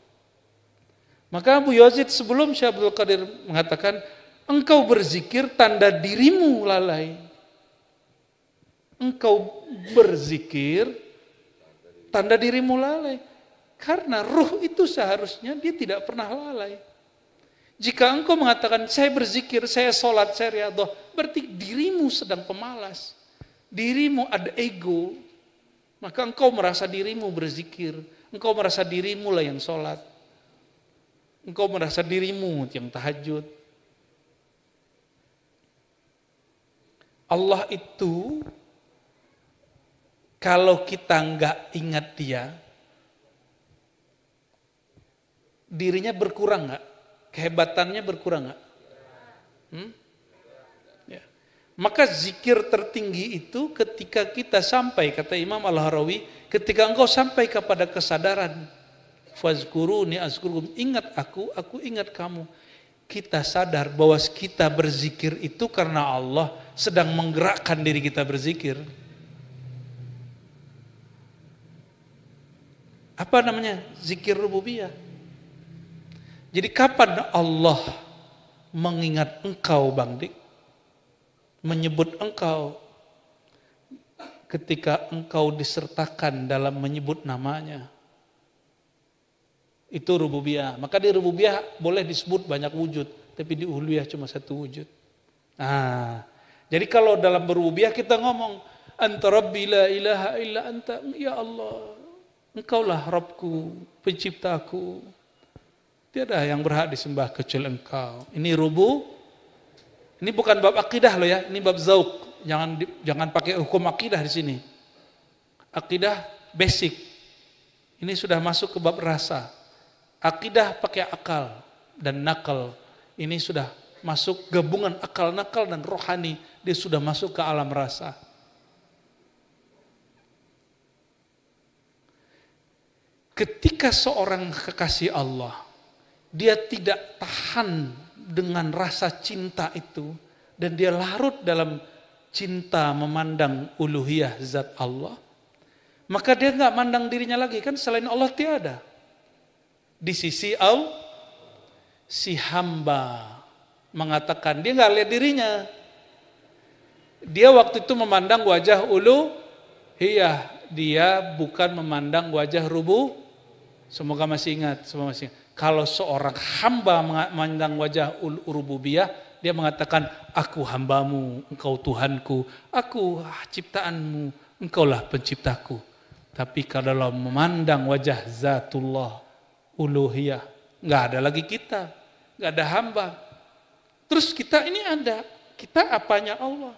Maka Abu Yazid sebelum Syekh Abdul Qadir mengatakan, engkau berzikir tanda dirimu lalai. Engkau berzikir tanda dirimu lalai. Karena ruh itu seharusnya dia tidak pernah lalai. Jika engkau mengatakan saya berzikir, saya sholat, saya riyadhah, berarti dirimu sedang pemalas. Dirimu ada ego. Maka engkau merasa dirimu berzikir. Engkau merasa dirimu lah yang sholat. Engkau merasa dirimu yang tahajud. Allah itu kalau kita enggak ingat dia, dirinya berkurang enggak? Kehebatannya berkurang enggak? Ya. Maka zikir tertinggi itu ketika kita sampai, kata Imam Al-Harawi, ketika engkau sampai kepada kesadaran, fazkuruni azkurukum, ingat aku ingat kamu. Kita sadar bahwa kita berzikir itu karena Allah sedang menggerakkan diri kita berzikir. Apa namanya? Zikir rububiyah. Jadi kapan Allah mengingat engkau, Bang Dik? Menyebut engkau ketika engkau disertakan dalam menyebut namanya. Itu rububiyah. Maka di rububiyah boleh disebut banyak wujud, tapi di uluhiyah cuma satu wujud. Nah, jadi kalau dalam berububiyah kita ngomong anta rabbi la ilaha illa anta, ya Allah, engkaulah Rabbku, penciptaku. Tiada yang berhak disembah kecuali engkau. Ini rubu. Ini bukan bab akidah loh ya, ini bab zauq. Jangan pakai hukum akidah di sini. Akidah basic. Ini sudah masuk ke bab rasa. Akidah pakai akal dan nakal. Ini sudah masuk gabungan akal, nakal dan rohani. Dia sudah masuk ke alam rasa. Ketika seorang kekasih Allah, dia tidak tahan dengan rasa cinta itu dan dia larut dalam cinta memandang uluhiyah zat Allah, maka dia nggak mandang dirinya lagi, kan selain Allah tiada. Di sisi Allah, si hamba mengatakan dia nggak lihat dirinya. Dia waktu itu memandang wajah uluhiyah, dia bukan memandang wajah rubu. Semoga masih ingat, semua masih ingat. Kalau seorang hamba memandang wajah rububiyah, dia mengatakan, aku hambamu, engkau Tuhanku, aku ciptaanmu, engkaulah penciptaku. Tapi kalau memandang wajah zatullah, uluhiyah, nggak ada lagi kita, nggak ada hamba. Terus kita ini ada, kita apanya Allah?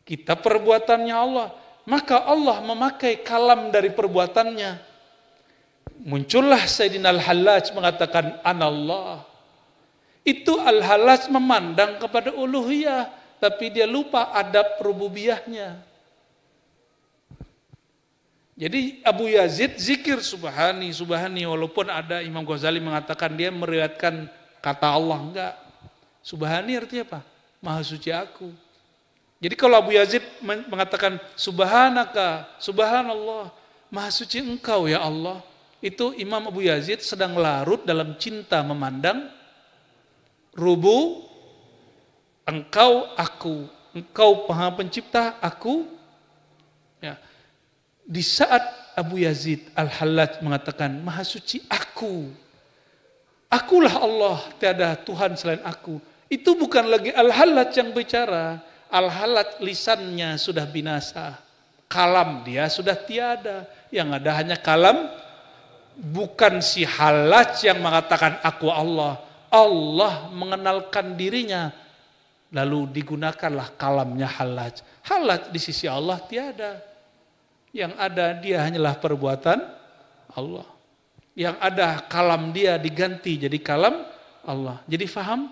Kita perbuatannya Allah. Maka Allah memakai kalam dari perbuatannya. Muncullah Sayyidina Al-Hallaj mengatakan anallah. Itu Al-Hallaj memandang kepada uluhiyah, tapi dia lupa adab rububiyahnya. Jadi Abu Yazid zikir subhani, subhani, walaupun ada Imam Ghazali mengatakan dia meriwayatkan kata Allah, enggak. Subhani artinya apa? Maha suci aku. Jadi kalau Abu Yazid mengatakan subhanaka, subhanallah, maha suci engkau ya Allah, itu Imam Abu Yazid sedang larut dalam cinta memandang rubu, engkau aku, engkau Maha Pencipta aku. Ya. Di saat Abu Yazid Al-Hallaj mengatakan maha suci aku, akulah Allah, tiada Tuhan selain aku, itu bukan lagi Al-Hallaj yang bicara. Al-Hallaj lisannya sudah binasa, kalam dia sudah tiada, yang ada hanya kalam. Bukan si Hallaj yang mengatakan aku Allah. Allah mengenalkan dirinya. Lalu digunakanlah kalamnya Hallaj. Hallaj di sisi Allah tiada. Yang ada dia hanyalah perbuatan Allah. Yang ada kalam dia diganti jadi kalam Allah. Jadi faham?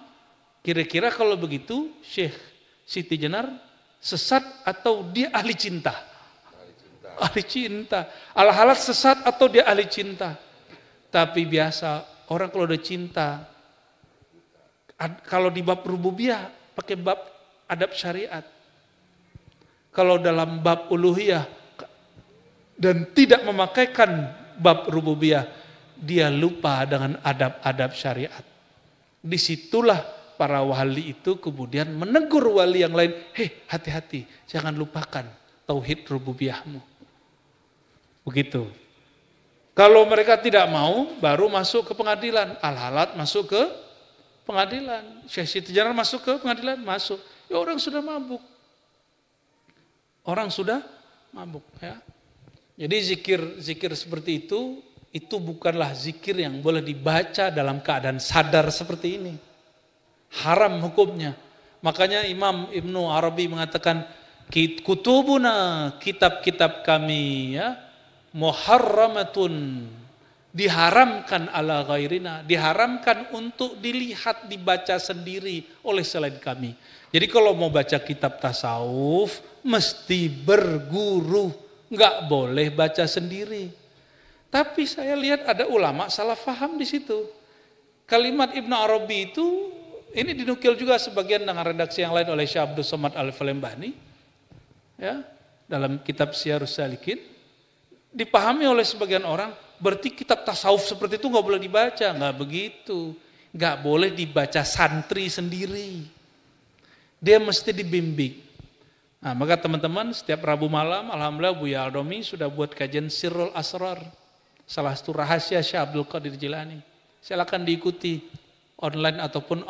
Kira-kira kalau begitu Syekh Siti Jenar sesat atau dia ahli cinta? Ahli cinta. Al-Hallaj sesat atau dia ahli cinta? Tapi biasa orang kalau udah cinta, kalau di bab rububiyah pakai bab adab syariat. Kalau dalam bab uluhiyah dan tidak memakaikan bab rububiyah, dia lupa dengan adab-adab syariat. Disitulah para wali itu kemudian menegur wali yang lain, hei hati-hati, jangan lupakan tauhid rububiyahmu. Begitu. Kalau mereka tidak mau, baru masuk ke pengadilan. Al-Halat masuk ke pengadilan. Syekh Siti Jenar masuk ke pengadilan, masuk. Ya orang sudah mabuk. Orang sudah mabuk. Ya. Jadi zikir seperti itu bukanlah zikir yang boleh dibaca dalam keadaan sadar seperti ini. Haram hukumnya. Makanya Imam Ibnu Arabi mengatakan, kutubuna, kitab-kitab kami ya, muharramatun, diharamkan ala ghairina, diharamkan untuk dilihat, dibaca sendiri oleh selain kami. Jadi kalau mau baca kitab tasawuf, mesti berguru, nggak boleh baca sendiri. Tapi saya lihat ada ulama salah faham di situ. Kalimat Ibnu Arabi itu, ini dinukil juga sebagian dengan redaksi yang lain oleh Syekh Abdul Somad Al-Falembani, ya, dalam kitab Syiarus Salikin. Dipahami oleh sebagian orang, berarti kitab tasawuf seperti itu nggak boleh dibaca. Nggak begitu, nggak boleh dibaca santri sendiri. Dia mesti dibimbing. Nah, maka teman-teman setiap Rabu malam, alhamdulillah Buya Aldomi sudah buat kajian Sirrul Asrar, salah satu rahasia Syekh Abdul Qadir Jilani. Silakan diikuti online ataupun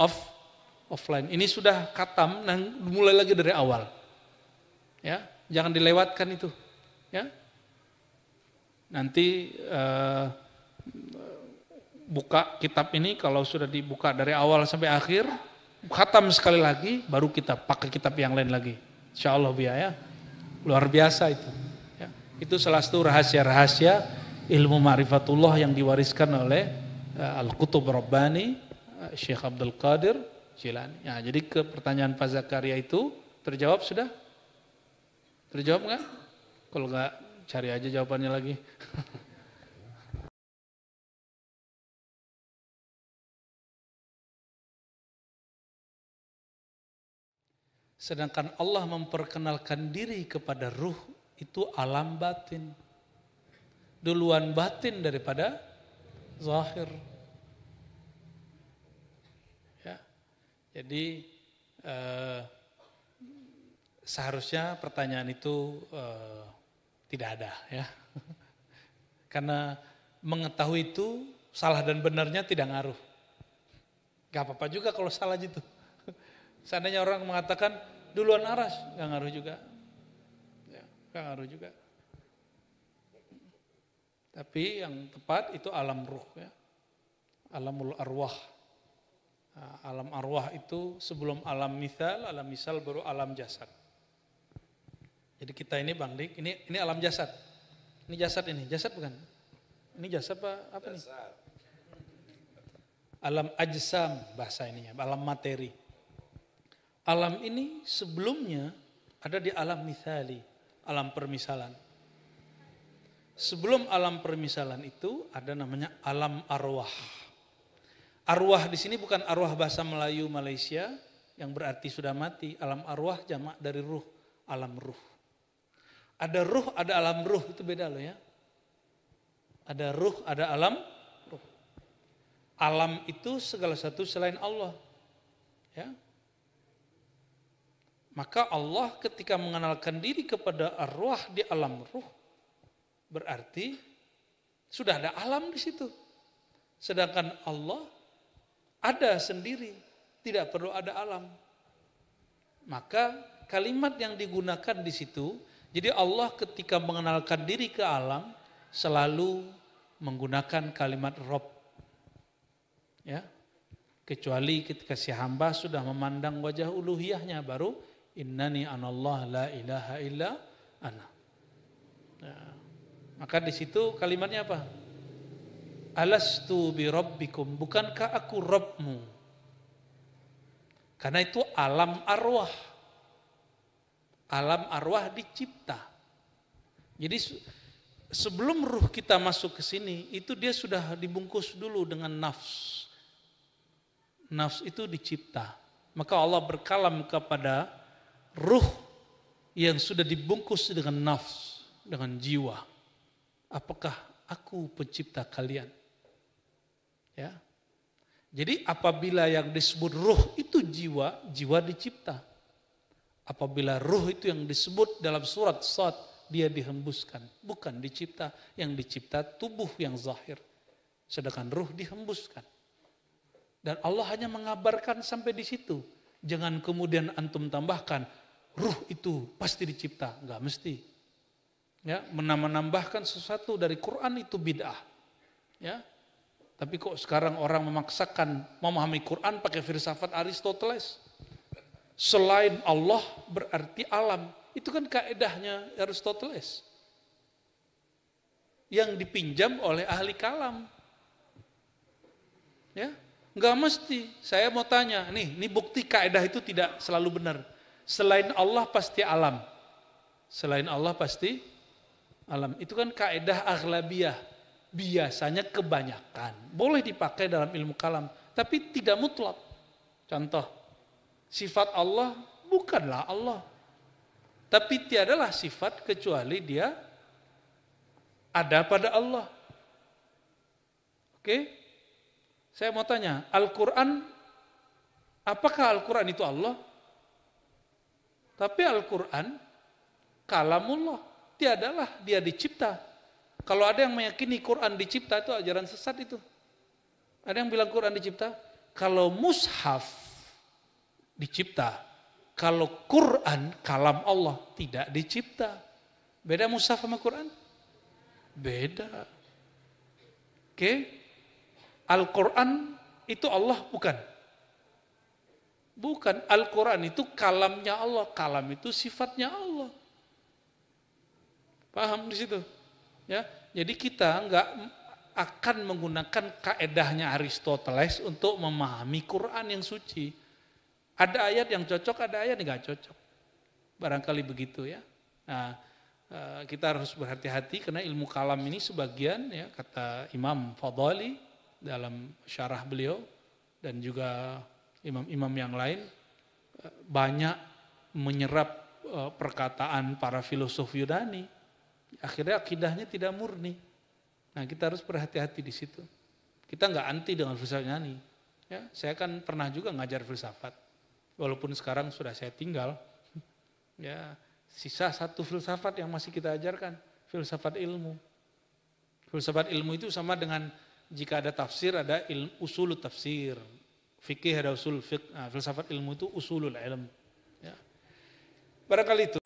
offline. Ini sudah khatam, mulai lagi dari awal. Ya, jangan dilewatkan itu. Ya. Nanti buka kitab ini, kalau sudah dibuka dari awal sampai akhir, khatam sekali lagi, baru kita pakai kitab yang lain lagi. Insya Allah ya, luar biasa itu. Ya. Itu salah satu rahasia-rahasia ilmu ma'rifatullah yang diwariskan oleh Al-Qutub Rabbani, Syekh Abdul Qadir Jilani. Ya, jadi ke pertanyaan Pak Zakaria itu terjawab sudah? Terjawab nggak? Kalau nggak, cari aja jawabannya lagi. Sedangkan Allah memperkenalkan diri kepada ruh itu alam batin. Duluan batin daripada zahir. Ya. Jadi seharusnya pertanyaan itu tidak ada ya. Karena mengetahui itu salah dan benarnya tidak ngaruh. Gak apa-apa juga kalau salah gitu. Seandainya orang mengatakan duluan aras, gak ngaruh juga. Ya, gak ngaruh juga. Tapi yang tepat itu alam ruh ya. Alamul arwah. Nah, alam arwah itu sebelum alam misal baru alam jasad. Jadi kita ini Bang Dik, ini alam jasad. Ini jasad ini, jasad bukan? Ini jasad apa nih? Alam ajsam bahasa ininya, alam materi. Alam ini sebelumnya ada di alam mithali, alam permisalan. Sebelum alam permisalan itu ada namanya alam arwah. Arwah di sini bukan arwah bahasa Melayu Malaysia yang berarti sudah mati. Alam arwah jamak dari ruh, alam ruh. Ada ruh, ada alam ruh, itu beda loh ya. Ada ruh, ada alam ruh. Alam itu segala satu selain Allah. Ya. Maka Allah ketika mengenalkan diri kepada arwah di alam ruh, berarti sudah ada alam di situ. Sedangkan Allah ada sendiri, tidak perlu ada alam. Maka kalimat yang digunakan di situ, jadi Allah ketika mengenalkan diri ke alam selalu menggunakan kalimat Rob. Ya. Kecuali ketika si hamba sudah memandang wajah uluhiyahnya baru innani anallah la ilaha illa ana. Ya. Maka di situ kalimatnya apa? Alastu bi rabbikum, bukankah aku Rabbmu? Karena itu alam arwah. Alam arwah dicipta. Jadi sebelum ruh kita masuk ke sini, itu dia sudah dibungkus dulu dengan nafs. Nafs itu dicipta. Maka Allah berkalam kepada ruh yang sudah dibungkus dengan nafs, dengan jiwa. Apakah aku pencipta kalian? Ya. Jadi apabila yang disebut ruh itu jiwa, jiwa dicipta. Apabila ruh itu yang disebut dalam surat Sad, dia dihembuskan. Bukan dicipta, yang dicipta tubuh yang zahir. Sedangkan ruh dihembuskan. Dan Allah hanya mengabarkan sampai di situ. Jangan kemudian antum tambahkan, ruh itu pasti dicipta. Enggak mesti. Ya, menambahkan sesuatu dari Quran itu bid'ah. Ya. Tapi kok sekarang orang memaksakan memahami Quran pakai filsafat Aristoteles. Selain Allah berarti alam. Itu kan kaedahnya Aristoteles. Yang dipinjam oleh ahli kalam. Ya, nggak mesti. Saya mau tanya, nih bukti kaedah itu tidak selalu benar. Selain Allah pasti alam. Selain Allah pasti alam. Itu kan kaedah aghlabiyah. Biasanya kebanyakan. Boleh dipakai dalam ilmu kalam. Tapi tidak mutlak. Contoh, sifat Allah bukanlah Allah. Tapi tiadalah sifat kecuali dia ada pada Allah. Oke? Saya mau tanya, Al-Quran, apakah Al-Quran itu Allah? Tapi Al-Quran, kalamullah, tiadalah dia dicipta. Kalau ada yang meyakini Quran dicipta, itu ajaran sesat itu. Ada yang bilang Quran dicipta? Kalau mushaf dicipta, kalau Quran, kalam Allah, tidak dicipta. Beda mushaf sama Quran? Beda. Oke? Al-Quran itu Allah bukan? Bukan. Al-Quran itu kalamnya Allah. Kalam itu sifatnya Allah. Paham di situ? Ya. Jadi kita enggak akan menggunakan kaedahnya Aristoteles untuk memahami Quran yang suci. Ada ayat yang cocok, ada ayat yang enggak cocok. Barangkali begitu ya. Nah, kita harus berhati-hati karena ilmu kalam ini sebagian ya kata Imam Fadhali dalam syarah beliau dan juga imam-imam yang lain banyak menyerap perkataan para filosof Yunani. Akhirnya akidahnya tidak murni. Nah, kita harus berhati-hati di situ. Kita enggak anti dengan filsafat Yunani. Ya, saya kan pernah juga ngajar filsafat. Walaupun sekarang sudah saya tinggal, ya sisa satu filsafat yang masih kita ajarkan, filsafat ilmu. Filsafat ilmu itu sama dengan jika ada tafsir, ada usul tafsir, fikih ada usul fiqh, nah, filsafat ilmu itu usulul ilm. Ya. Barangkali itu.